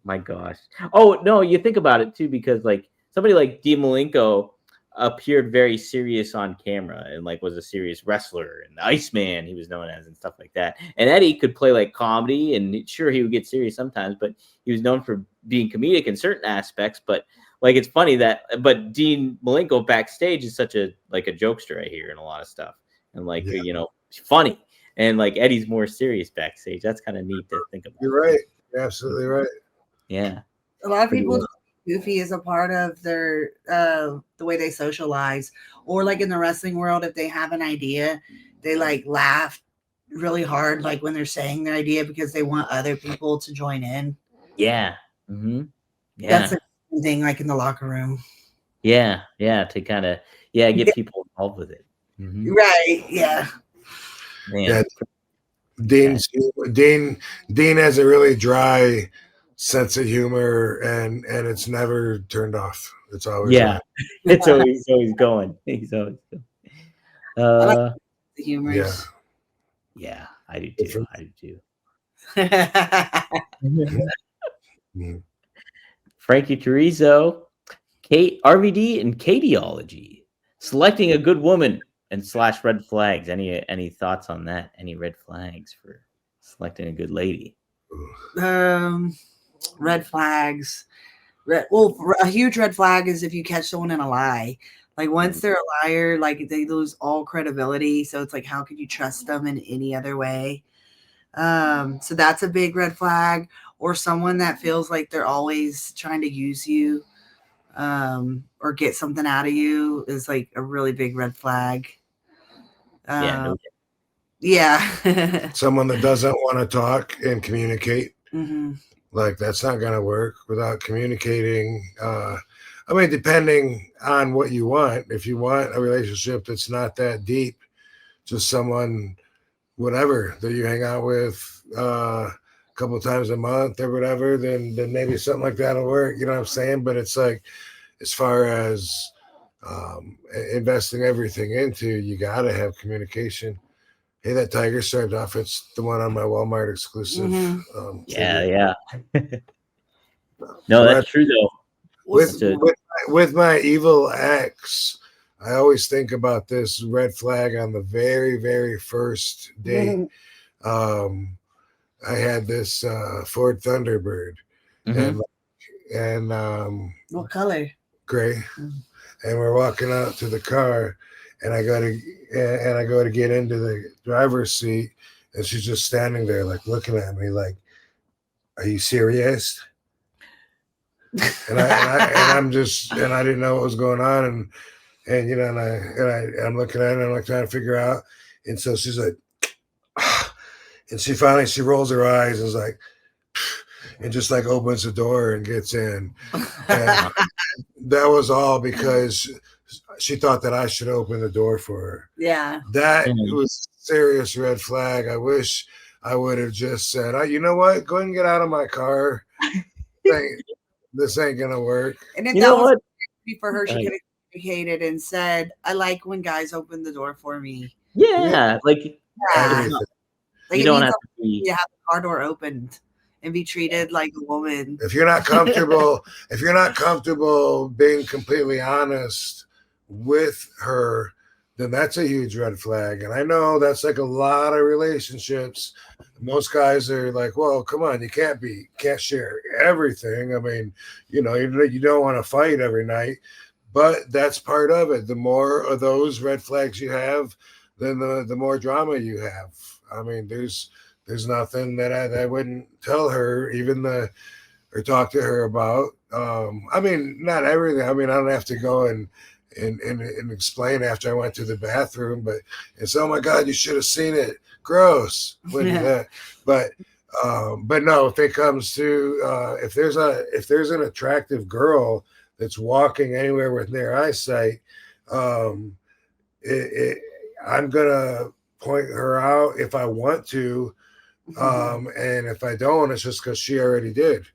My gosh. Oh no, you think about it too, because like somebody like Dean Malenko appeared very serious on camera and like was a serious wrestler, and the Iceman he was known as and stuff like that. And Eddie could play like comedy, and sure he would get serious sometimes, but he was known for being comedic in certain aspects. But like it's funny but Dean Malenko backstage is such a jokester I hear in a lot of stuff, and like funny. And like Eddie's more serious backstage. That's kind of neat to think about. You're right. You're absolutely right. Yeah. A lot of people Goofy is a part of their the way they socialize, or like in the wrestling world, if they have an idea, they like laugh really hard, like when they're saying their idea, because they want other people to join in. Yeah. Mm-hmm. Yeah. That's the thing, like in the locker room. Yeah. Yeah. To kind of get people involved with it. Mm-hmm. Right. Yeah. Man. Yeah. Dean has a really dry sense of humor, and it's never turned off. It's always it's always going. He's always going. I like the humor. Yeah, I do too. Frankie Chorizo, RVD, and Katieology. Selecting a good woman and / red flags. Any thoughts on that? Any red flags for selecting a good lady? Red flags. A huge red flag is if you catch someone in a lie. Like once they're a liar, like they lose all credibility. So it's like, how could you trust them in any other way? So that's a big red flag. Or someone that feels like they're always trying to use you, or get something out of you is like a really big red flag. Yeah. Someone that doesn't want to talk and communicate. Mm-hmm. Like that's not going to work without communicating. I mean, depending on what you want. If you want a relationship that's not that deep, just someone, whatever, that you hang out with a couple of times a month or whatever, then maybe something like that will work. You know what I'm saying? But it's like, as far as investing everything into, you got to have communication. Hey, that tiger striped outfit's the one on my Walmart exclusive. Mm-hmm. Yeah. No, that's true though. With my evil ex, I always think about this red flag on the very, very first date. I had this Ford Thunderbird, and what color? Gray. And we're walking out to the car, and I go to get into the driver's seat, and she's just standing there, like looking at me, like, "Are you serious?" And I didn't know what was going on, and I'm looking at her, and I'm like trying to figure out, and so she's like, and she rolls her eyes and is like, and just like opens the door and gets in. And that was all because she thought that I should open the door for her. Yeah. That was a serious red flag. I wish I would have just said, you know what? Go ahead and get out of my car. This ain't going to work. And if that was for her, she could have communicated and said, I like when guys open the door for me. Yeah. Like you don't have to have the car door opened and be treated like a woman. If you're not comfortable being completely honest with her, then that's a huge red flag. And I know that's like a lot of relationships. Most guys are like, well, come on, you can't share everything. I mean, you don't want to fight every night, but that's part of it. The more of those red flags you have, then the more drama you have. I mean, there's nothing that I wouldn't tell her, or talk to her about. I mean, not everything. I mean, I don't have to go and explain after I went to the bathroom, but it's, oh my God, you should have seen it. Gross. Wouldn't do that. But no, if it comes to if there's an attractive girl that's walking anywhere with near eyesight, I'm gonna point her out if I want to, and if I don't, it's just because she already did.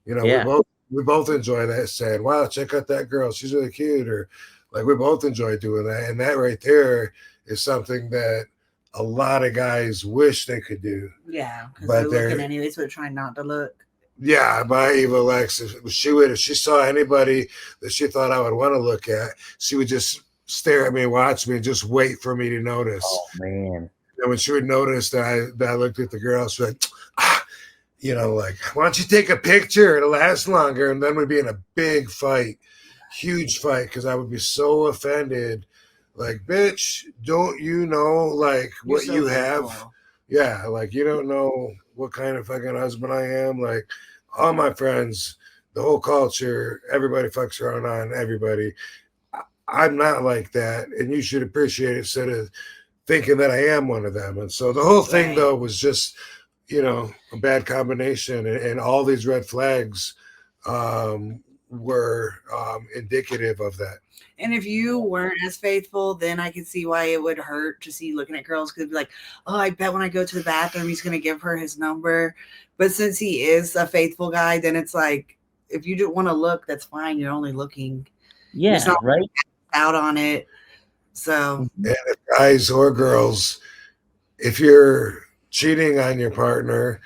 You know, Yeah. we both enjoy that, saying, "Wow, check out that girl, she's really cute," or like we both enjoy doing that, and that right there is something that a lot of guys wish they could do. Yeah, because But they're looking they're- anyways, but trying not to look. Yeah, my evil ex, if she saw anybody that she thought I would want to look at, she would just stare at me and watch me and just wait for me to notice. Oh man. And when she would notice that I looked at the girl, she'd be like, you know, like, why don't you take a picture? It'll last longer. And then we'd be in a big fight, huge fight, because I would be so offended. Like, bitch, don't you know, like, You're what so you have? faithful. Yeah, like, you don't know what kind of fucking husband I am. Like, all my friends, the whole culture, everybody fucks around on everybody. I'm not like that, and you should appreciate it instead of thinking that I am one of them. And so the whole thing, Right. though, was just, you know, a bad combination, and all these red flags were indicative of that. And if you weren't as faithful, then I could see why it would hurt to see looking at girls, because be like, oh, I bet when I go to the bathroom, he's going to give her his number. But since he is a faithful guy, then it's like, if you don't want to look, that's fine. You're only looking Yeah, It's not- right. out on it. So, And if guys or girls, if you're cheating on your partner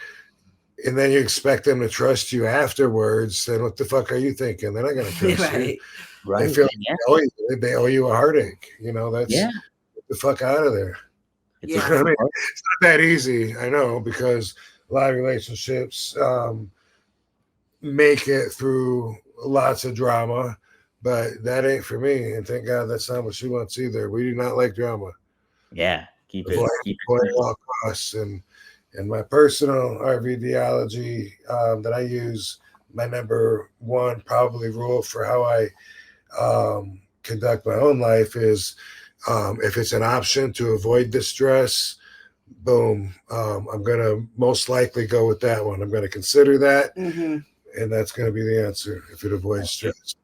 and then you expect them to trust you afterwards, then what the fuck are you thinking? They're not going to trust you. right. Right. They feel like Yeah. they owe you a heartache. You know, that's Yeah. get the fuck out of there. It's Yeah. I mean, it's not that easy, I know, because a lot of relationships make it through lots of drama, but that ain't for me. And thank God that's not what she wants either. We do not like drama. yeah. Keep it. Avoid Keep avoid it. at all costs. And my personal RVDology that I use, my number one probably rule for how I conduct my own life is if it's an option to avoid distress, boom, I'm going to most likely go with that one. I'm going to consider that, Mhm. and that's going to be the answer if it avoids stress.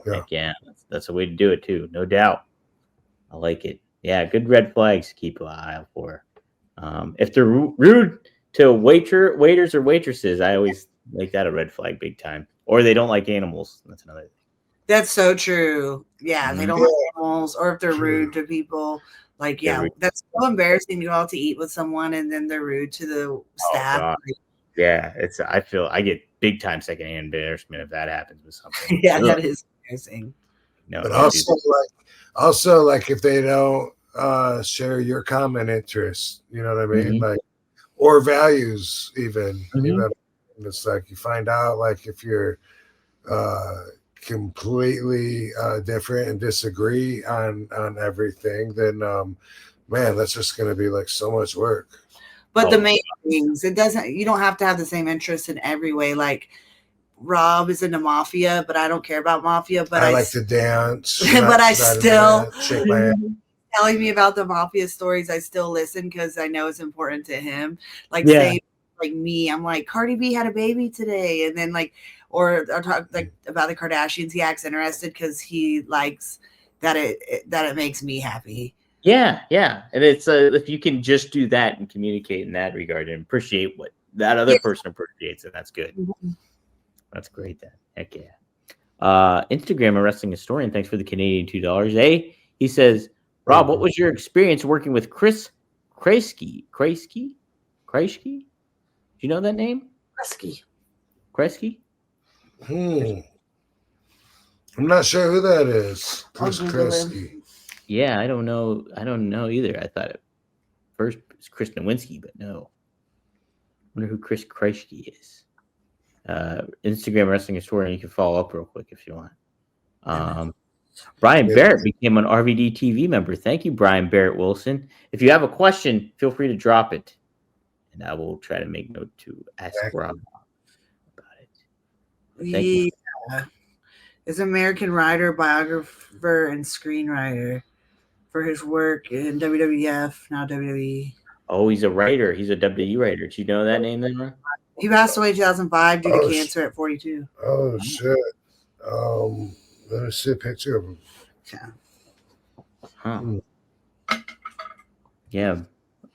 Heck yeah. That's a way to do it too. No doubt. I like it. Yeah. Good red flags to keep an eye out for. If they're rude to waiters or waitresses, I always make that a red flag big time. Or they don't like animals. That's another thing. That's so true. Yeah, they Mhm. don't like animals, or if they're rude to people. Like, They're yeah, rude. that's so embarrassing to go out to eat with someone and then they're rude to the staff. God. Yeah, I get big time secondhand embarrassment if that happens with something. Yeah, Ugh. that is embarrassing. No, But don't do also like if they don't share your common interests, you know what I mean? Mhm. Like, or values even. You Mhm. know, it's like you find out like if you're completely different and disagree on everything, then man, that's just going to be like so much work. But Oh, the main things, you don't have to have the same interest in every way. Like, Rob is into mafia, but I don't care about mafia. But I like to dance, but I not into still that. Shake my ass. telling me about the mafia stories. I still listen because I know it's important to him. Like, Yeah. same like me. I'm like, Cardi B had a baby today, and then like, or I'll talk like about the Kardashians. He acts interested because he likes that it makes me happy. Yeah, yeah. And it's if you can just do that and communicate in that regard and appreciate what that other Yeah. person appreciates, and that's good. Mhm. That's great then. Heck yeah. Instagram, a wrestling historian, thanks for the Canadian $2. He says, Rob, what was your experience working with Chris Kreisky? Kreisky? Do you know that name? Husky. Kreisky? I'm not sure who that is. Chris I'll Google Kresge. Yeah, I don't know. I don't know either. I thought it first was Chris Nowinski, but no. I wonder who Chris Kreisky is. Instagram wrestling historian. You can follow up real quick if you want. Brian Yeah. Barrett became an RVD TV member. Thank you, Brian Barrett Wilson. If you have a question, feel free to drop it, and I will try to make note to ask Rob about it. Thank you. Yeah. Is American writer, biographer, and screenwriter for his work in WWF, now WWE. Oh, he's a writer. He's a WWE writer. Do you know that name then, Ron? He passed away in 2005 due to Oh, cancer at 42. Oh shit. Let me see a picture of him. Yeah. Huh. Hmm. Yeah,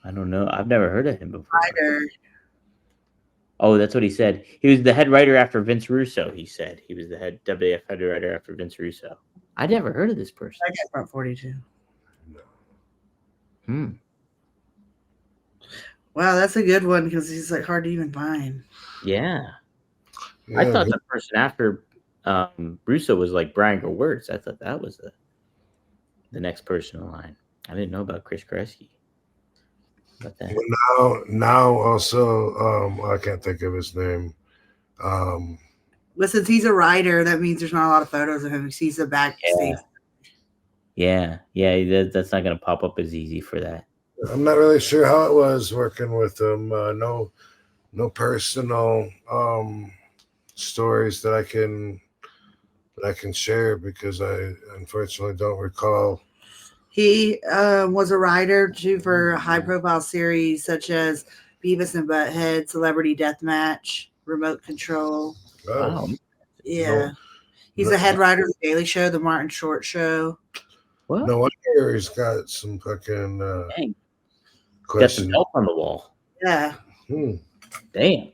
I don't know. I've never heard of him before. Writer. Oh, that's what he said. He was the head writer after Vince Russo. He said he was the head WWF head writer after Vince Russo. I never heard of this person. That guy's about 42. Wow, that's a good one because he's like hard to even find. Yeah. I thought the person after Russo was like Brian Gewirtz. I thought that was the next person in line. I didn't know about Chris Kresge. About that. Now also, I can't think of his name. But since he's a writer, that means there's not a lot of photos of him. He's a backstage. Yeah. That's not going to pop up as easy for that. I'm not really sure how it was working with him. No personal stories that I can share because I unfortunately don't recall. He was a writer too for high-profile series such as Beavis and Butthead, Celebrity Deathmatch, Remote Control. Wow. Yeah. He's a head writer of The Daily Show, The Martin Short Show. What? No wonder he's got some fucking Dang. Got some questions. help on the wall. Yeah. Damn.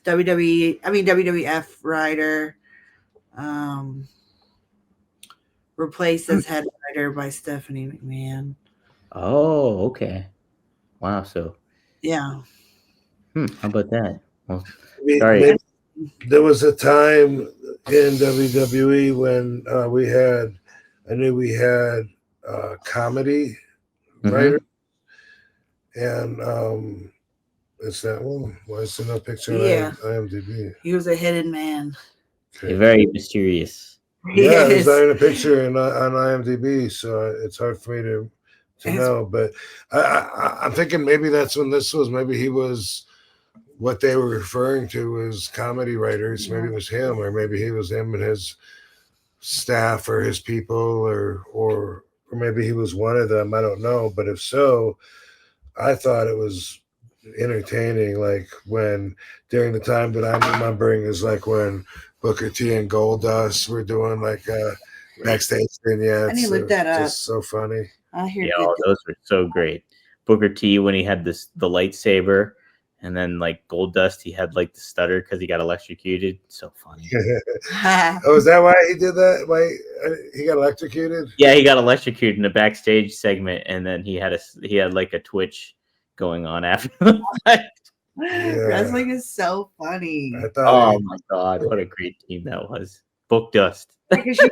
WWF writer. Replaced as head writer by Stephanie McMahon. Oh, okay. Wow. So, Yeah. how about that? Well, Sorry. sorry. There was a time in WWE when I knew we had comedy writer, and it's that one. Why is there no picture Yeah. on IMDb? He was a hidden man. Okay. Very mysterious. Yeah, Yes. there's not even a picture on IMDb, so it's hard for me to know. But I'm thinking maybe that's when this was. Maybe he was what they were referring to as comedy writers. Maybe it was him, or maybe he was him and his staff or his people, or maybe he was one of them. I don't know. But if so, I thought it was entertaining. Like when during the time that I'm remembering is like when Booker T and Goldust were doing like backstage vignettes. I need to look that up. Just so funny. I hear Yeah, those were so great. Booker T when he had the lightsaber, and then like Goldust, he had like the stutter because he got electrocuted. So funny. Oh, is that why he did that? Why he got electrocuted? Yeah, he got electrocuted in a backstage segment, and then he had like a twitch going on after that. Wrestling is so funny. I thought Oh my god, what a great team that was. Book Dust. Because you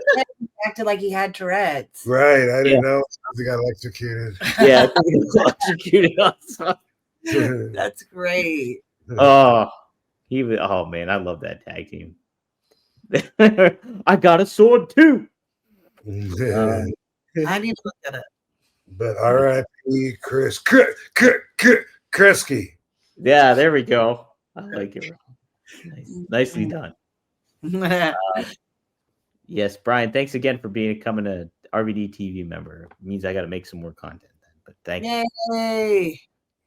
acted like he had Tourette's. right. I didn't know he got electrocuted. Yeah, he was electrocuted also. That's great. Oh, oh man, I love that tag team. I got a sword too. I need to look that up. But R.I.P. Chris Kresge. Yeah, there we go. I like it. Nicely done. Yes, Brian, thanks again for becoming a RVD TV member. It means I got to make some more content then. But thank you. Yay.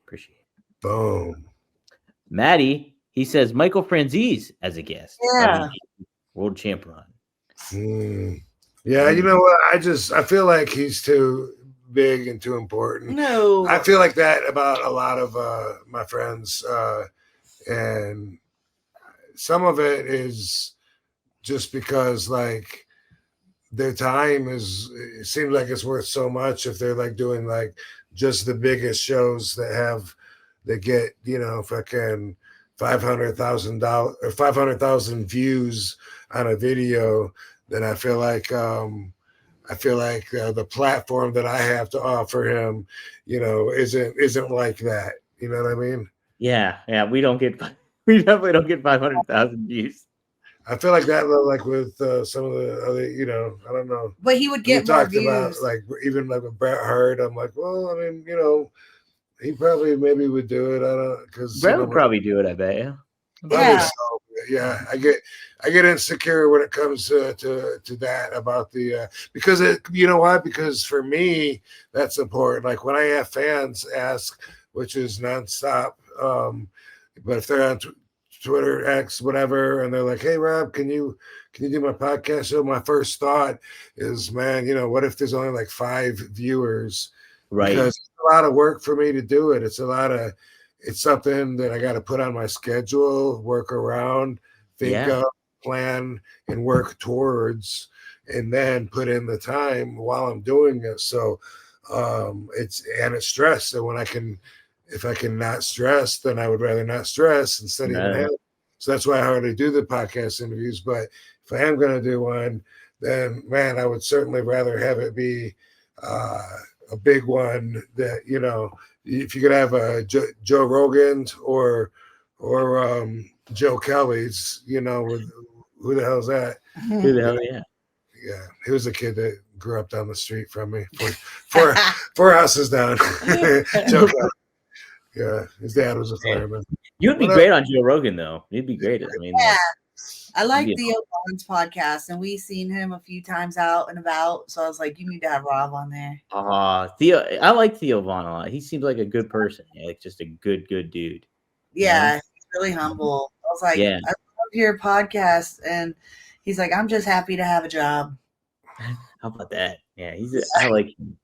Appreciate it. Boom. Maddie, he says Michael Franzese as a guest. Yeah. World champion. Yeah, you know what? I feel like he's too big and too important. No. I feel like that about a lot of my friends. And some of it is just because like their time it seems like it's worth so much if they're like doing like just the biggest shows that get, you know, fucking $500,000 or 500,000 views on a video, then I feel like the platform that I have to offer him, you know, isn't like that. You know what I mean? Yeah. We definitely don't get 500,000 views. I feel like that, like with some of the other, I don't know. But he would We get more talked views. about like even like with Bret Hart. I'm like, well, I mean, he probably maybe would do it. I don't because Brett would probably do it. I bet. Yeah. I think so. Yeah, I get insecure when it comes to that about the because you know why? Because for me that's important. Like when I have fans ask, which is nonstop, but if they're on Twitter, X, whatever, and they're like, "Hey, Rob, can you do my podcast show?" My first thought is, man, what if there's only like 5 viewers? Right. Because it's a lot of work for me to do it. It's something that I got to put on my schedule, work around, think of, plan, and work towards, and then put in the time while I'm doing it. So it's stress. So if I can not stress, then I would rather not stress instead of even have it. So that's why I hardly do the podcast interviews. But if I am going to do one, then man, I would certainly rather have it be a big one that, if you could have a Joe Rogan's or Joe Kelly's, with who the hell's that? Who the hell? Yeah. Yeah, he was a kid that grew up down the street from me, four houses down. Joe Kelly. Yeah, his dad was a fireman. You'd be great on Joe Rogan, though. You'd be great. I mean, I like Theo Vaughn's podcast, and we've seen him a few times out and about. So I was like, you need to have Rob on there. Theo, I like Theo Vaughn a lot. He seems like a good person, like just a good dude. Yeah, he's really humble. I was like, I love your podcast, and he's like, I'm just happy to have a job. How about that? Yeah, I like him.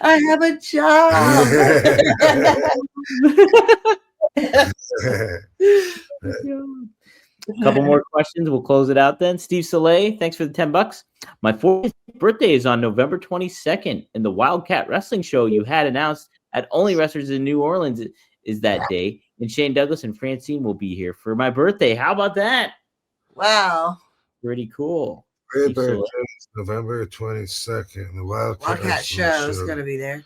I have a job. A couple more questions. We'll close it out then. Steve Soleil, thanks for the $10. My 40th birthday is on November 22nd, and the Wildcat Wrestling show you had announced at Only Wrestlers in New Orleans is that day. And Shane Douglas and Francine will be here for my birthday. How about that? Wow. Pretty cool. Great birthday, November 22nd. The Wildcat show is going to be there.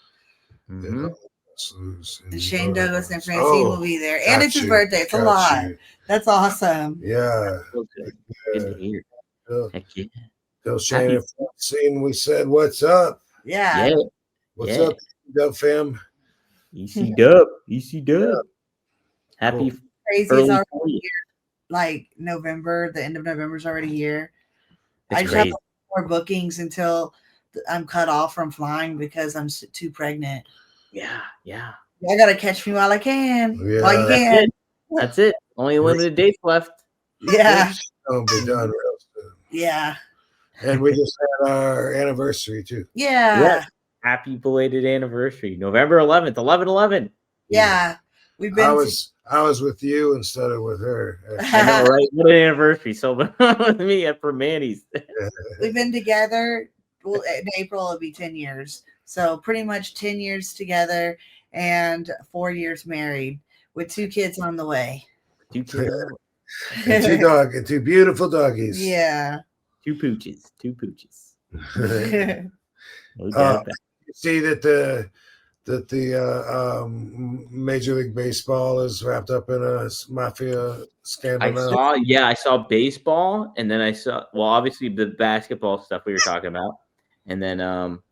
Mm-hmm. And Shane Douglas and Francine will be there. And it's his birthday. It's a lot. That's awesome. Yeah. Good to hear. Heck yeah. Tell Shane and Francine we said, what's up? Yeah. What's up, Dub fam? EC Dub. Happy Crazy is already here. Like November, the end of November is already here. I just have more bookings until I'm cut off from flying because I'm too pregnant. Yeah. I gotta catch me while I can. Yeah, while you can. That's it. Only limited dates left. Yeah. It'll be done real soon. Yeah. And we just had our anniversary too. Yeah. Happy belated anniversary. November 11th, 11/11. Yeah. We've been I was with you instead of with her. I know, right? What an anniversary. So with me at Manny's. We've been together. Well, in April it'll be 10 years. So pretty much 10 years together and 4 years married with 2 kids on the way. 2 kids. and 2 beautiful doggies. Yeah. 2 pooches. You see that the Major League Baseball is wrapped up in a mafia scandal. I saw baseball, and then I saw obviously the basketball stuff we were talking about, and then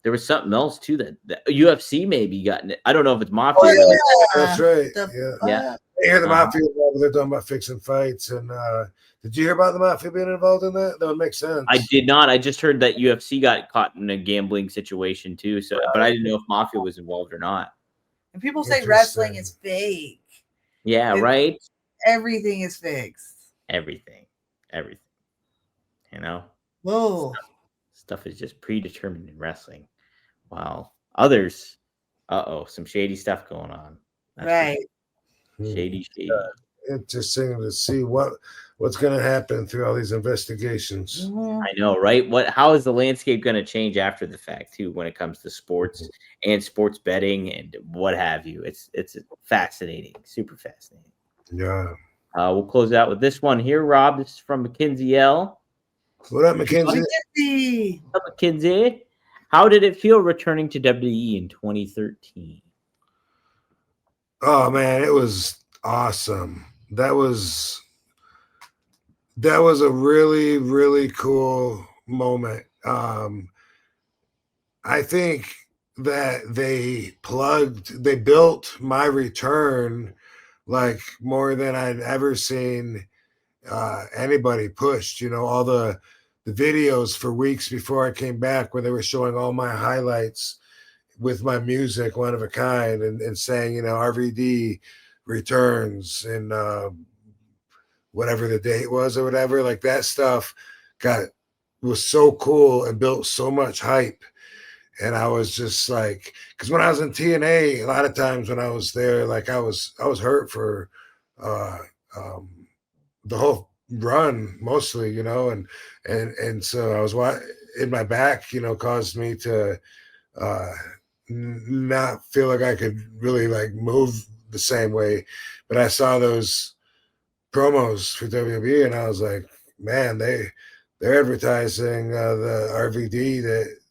there was something else too that UFC maybe gotten it. I don't know if it's mafia. Oh, yeah, that's right. Yeah. I hear the mafia involved. They're talking about fixing fights, and did you hear about the mafia being involved in that? That would make sense. I did not. I just heard that UFC got caught in a gambling situation too. So, but I didn't know if mafia was involved or not. And people say wrestling is fake. Yeah, right. Everything is fixed. Everything. You know. Whoa. Stuff is just predetermined in wrestling. While others, some shady stuff going on. That's right. Shady. Interesting to see what's going to happen through all these investigations. I know, right? How is the landscape going to change after the fact too when it comes to sports and sports betting and what have you? It's fascinating, super fascinating. Yeah. We'll close out with this one here, Rob. This is from Mackenzie L. What up, Mackenzie? What up, Mackenzie? How did it feel returning to WWE in 2013? Oh man, it was awesome. That was that was a really, really cool moment. I think that they built my return like more than I'd ever seen anybody pushed. You know, all the videos for weeks before I came back where they were showing all my highlights with my music, one of a kind, and saying, you know, RVD returns and whatever the date was or whatever, like that stuff was so cool and built so much hype. And I was just like, because when I was in TNA, a lot of times when I was there, like I was hurt for uh, um, the whole run mostly, you know, and so I was in my back, you know, caused me to uh, not feel like I could really like move the same way. But I saw those promos for WWE, and I was like, man, they're advertising the RVD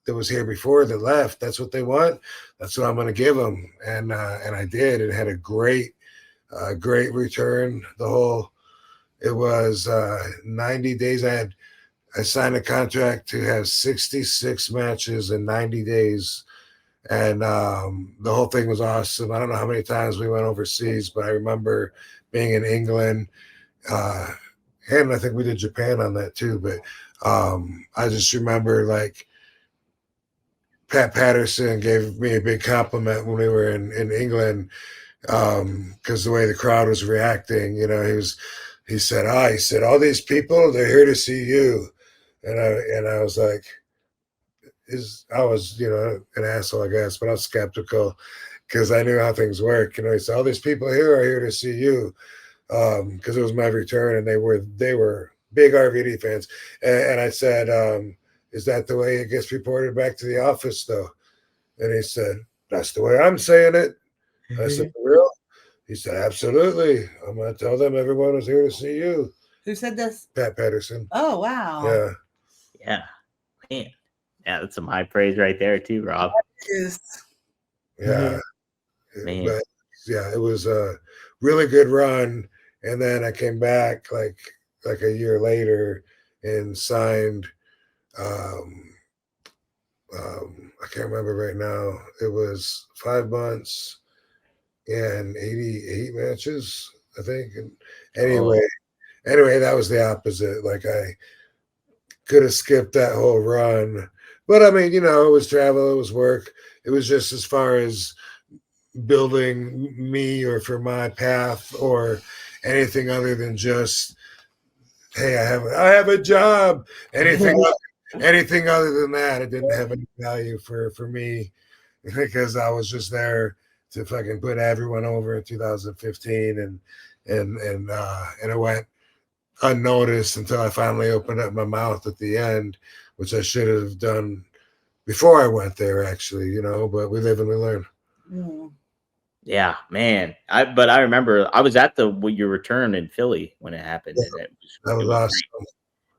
that was here before that left. That's what they want. That's what I'm going to give them, and I did. It had a great return. It was 90 days. I signed a contract to have 66 matches in 90 days. And the whole thing was awesome. I don't know how many times we went overseas, but I remember being in England. And I think we did Japan on that too. But I just remember like Pat Patterson gave me a big compliment when we were in England because the way the crowd was reacting, you know, he said, all these people, they're here to see you. And I was like, I was, you know, an asshole, I guess, but I was skeptical because I knew how things work. You know, he said, all these people here are here to see you because it was my return, and they were big RVD fans. And I said, is that the way it gets reported back to the office, though? And he said, that's the way I'm saying it. I said, for real? He said, absolutely. I'm going to tell them everyone was here to see you. Who said this? Pat Patterson. Oh, wow. Yeah. Yeah, man. Yeah, that's some high praise right there too, Rob. Yeah. Man. But yeah, it was a really good run. And then I came back like a year later and signed I can't remember right now. It was 5 months and 88 matches, I think. And anyway, that was the opposite. Like I could have skipped that whole run. But I mean, you know, it was travel, it was work. It was just as far as building me or for my path or anything other than just, hey, I have a job. Anything other than that, it didn't have any value for me because I was just there to fucking put everyone over in 2015 and it went unnoticed until I finally opened up my mouth at the end, which I should have done before I went there, actually, you know, but we live and we learn. Yeah, man. But I remember I was at your return in Philly when it happened. Yeah, And it was awesome.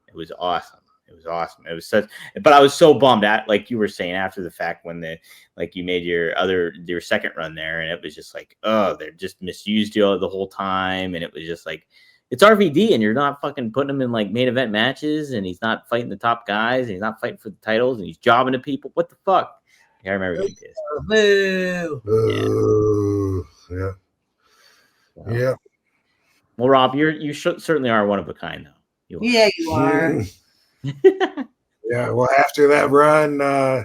It was awesome. It was awesome. It was such, but I was so bummed out, like you were saying after the fact when you made your second run there, and it was just like, oh, they're just misused you the whole time, and it was just like, it's RVD, and you're not fucking putting him in like main event matches, and he's not fighting the top guys, and he's not fighting for the titles, and he's jobbing to people. What the fuck? I remember being pissed. Boo. Yeah. Wow. Yeah. Well, Rob, you certainly are one of a kind, though. Yeah, you are. Yeah. Well, after that run, I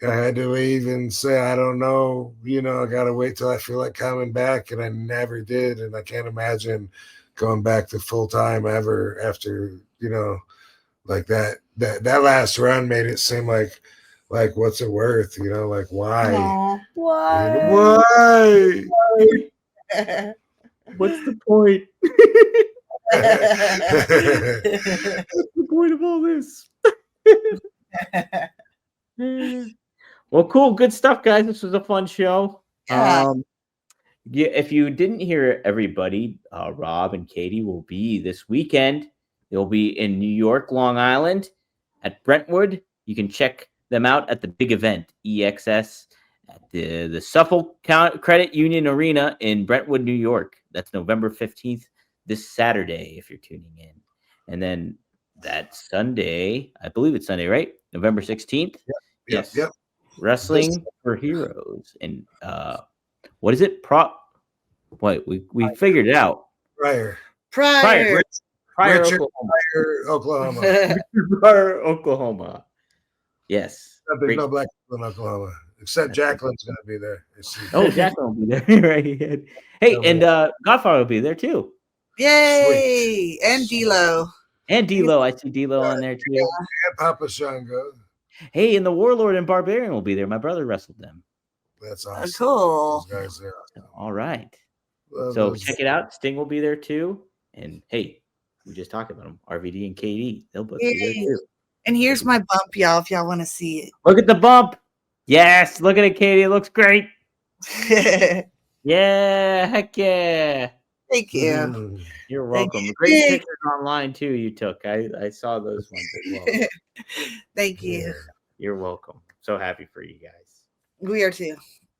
had to leave and say, I don't know, you know, I got to wait till I feel like coming back. And I never did. And I can't imagine going back to full time ever after, you know, like that last run made it seem like what's it worth, you know, like why? Aww, Why? What's the point? What's the point of all this? Well, cool. Good stuff, guys. This was a fun show. Yeah. Yeah, if you didn't hear everybody, Rob and Katie will be this weekend. They'll be in New York, Long Island at Brentwood. You can check them out at the big event, EXS, at the Suffolk Credit Union Arena in Brentwood, New York. That's November 15th, this Saturday, if you're tuning in. And then that Sunday, I believe it's Sunday, right? November 16th. Yes. Yep. Wrestling for Heroes. And what is it? We figured it out. Pryor, Prior. Pryor, Richard Oklahoma. Pryor, Oklahoma. Pryor, Oklahoma. Yes. There's Great. no black people in Oklahoma, except Jacqueline's going to be there. Oh, Jacqueline will be there. Right. Hey, and Godfather will be there too. Yay! And D-Lo. And D-Lo. I see D-Lo on there too. And Papa Shango. Hey, and the Warlord and Barbarian will be there. My brother wrestled them. That's awesome. Cool. Those guys there. All right. Love So those. check it out. Sting will be there too. And hey, we just talked about them. RVD and KD. They'll both be there too. And here's my bump, y'all, if y'all want to see Look at the bump. Yes. Look at it, Katie. It looks great. it. Yeah. Heck yeah. Thank you. Mhm. You're Thank welcome. you. Great pictures online too you took. I saw those ones as well. Thank you. You're welcome. So happy for you guys. We are too.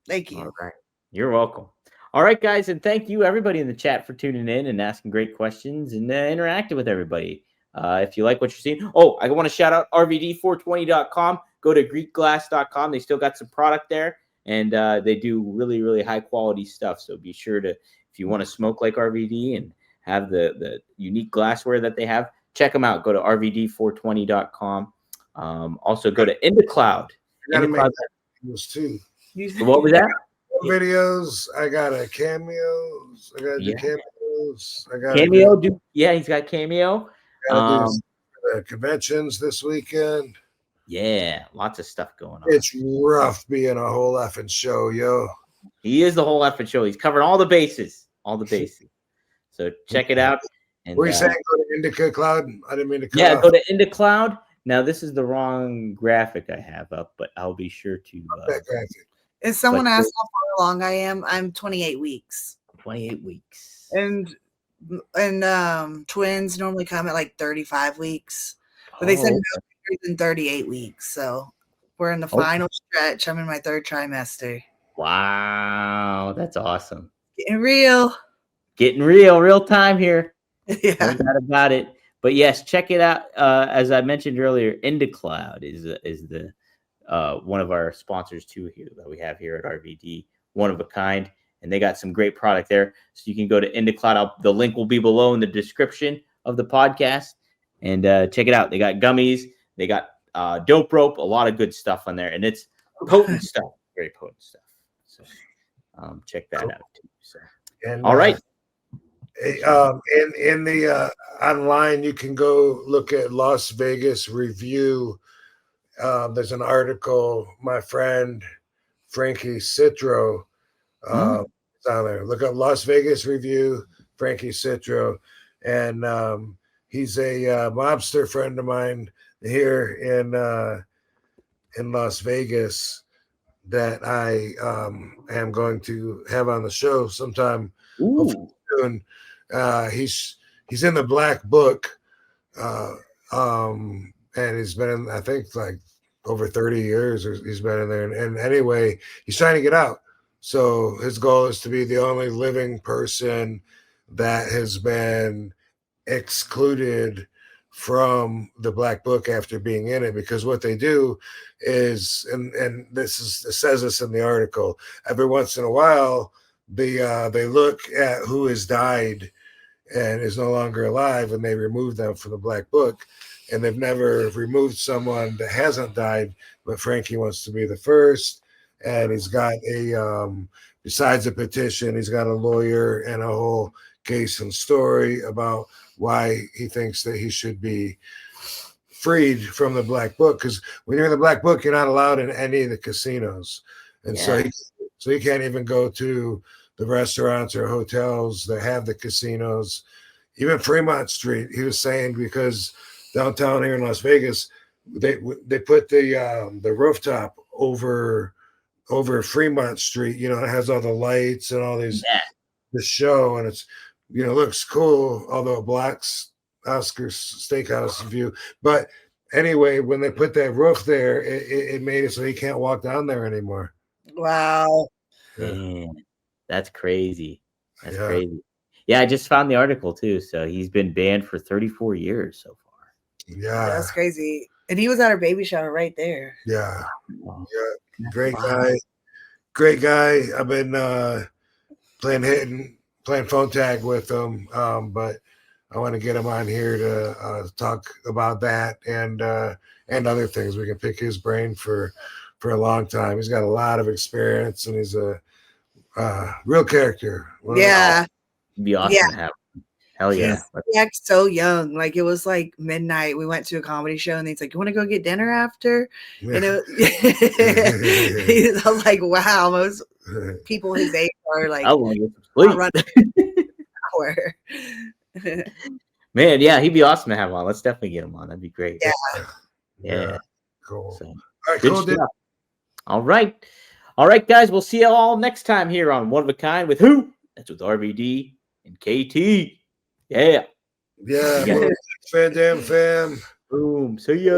Thank you. All right. You're welcome. All right, guys. And thank you, everybody in the chat, for tuning in and asking great questions and interacting with everybody. If you like what you're seeing. Oh, I want to shout out RVD420.com. Go to GreekGlass.com. They still got some product there. And they do really, really high quality stuff. So be sure to, if you want to smoke like RVD and have the unique glassware that they have, check them out. Go to RVD420.com. Also, go to IndaCloud. I gotta make IndaCloud. videos too. What was that? Videos. I got a cameos. I got to do Yeah. cameos. I got Cameo. Yeah, he's got Cameo. conventions this weekend. Yeah, lots of stuff going on. It's rough being a whole effing show, yo. He is the whole effing show. He's covering all the bases. So check it out. And, Were you saying go to Indica Cloud? I didn't mean to cut yeah, off. go to IndaCloud. Now, this is the wrong graphic I have up, but I'll be sure to. That graphic. If someone But- asks how far along I am, I'm 28 weeks. 28 weeks. And twins normally come at like 35 weeks. But they said no later than 38 weeks. So we're in the final stretch. I'm in my third trimester. Wow, that's awesome. Getting real. Getting real time here. No Yeah. doubt about it. But yes, check it out. As I mentioned earlier, IndaCloud is the one of our sponsors too here that we have here at RVD, one of a kind, and they got some great product there. So you can go to IndaCloud. The link will be below in the description of the podcast, and check it out. They got gummies, they got dope rope, a lot of good stuff on there, and it's potent stuff, very potent stuff. So check that out too. So And, all right. In the online, you can go look at Las Vegas Review. There's an article. My friend Frankie Citro is on there. Look up Las Vegas Review, Frankie Citro, and he's a mobster friend of mine here in Las Vegas that I am going to have on the show sometime soon. He's in the Black Book, and he's been in, I think, like over 30 years. He's been in there, and anyway, he's trying to get out. So his goal is to be the only living person that has been excluded from the Black Book after being in it, because what they do is, and it says this in the article, every once in a while they look at who has died and is no longer alive, and they remove them from the Black Book. And they've never removed someone that hasn't died, but Frankie wants to be the first. And he's got besides a petition, he's got a lawyer and a whole case and story about why he thinks that he should be freed from the Black Book. Because when you're in the Black Book, you're not allowed in any of the casinos. And so he can't even go to the restaurants or hotels that have the casinos. Even Fremont Street, he was saying, because downtown here in Las Vegas, they put the rooftop over Fremont Street. You know, it has all the lights and all these the show, and it's, you know, looks cool, although it blocks Oscar's Steakhouse view. But anyway, when they put that roof there, it made it so he can't walk down there anymore. Wow. Man, that's crazy. That's crazy. Yeah, I just found the article too. So he's been banned for 34 years so far. Yeah. That's crazy. And he was at our baby shower right there. Yeah. Wow. Yeah. Great guy. Great guy. I've been playing phone tag with him. But I want to get him on here to talk about that and other things. We can pick his brain for a long time. He's got a lot of experience and he's a real character. Yeah. It'd be awesome to have. Hell yeah. He acts so young. Like it was like midnight. We went to a comedy show and he's like, "You want to go get dinner after?" Yeah. And I was like, wow, most people his age are like I want to get some sleep. hour. Man, yeah, he'd be awesome to have on. Let's definitely get him on. That'd be great. Yeah. Cool. So, All right, good cool. stuff. All right, guys. We'll see you all next time here on One of a Kind with who? That's with RVD and KT. Yeah. Yeah. Van Dam fam. Boom. See ya.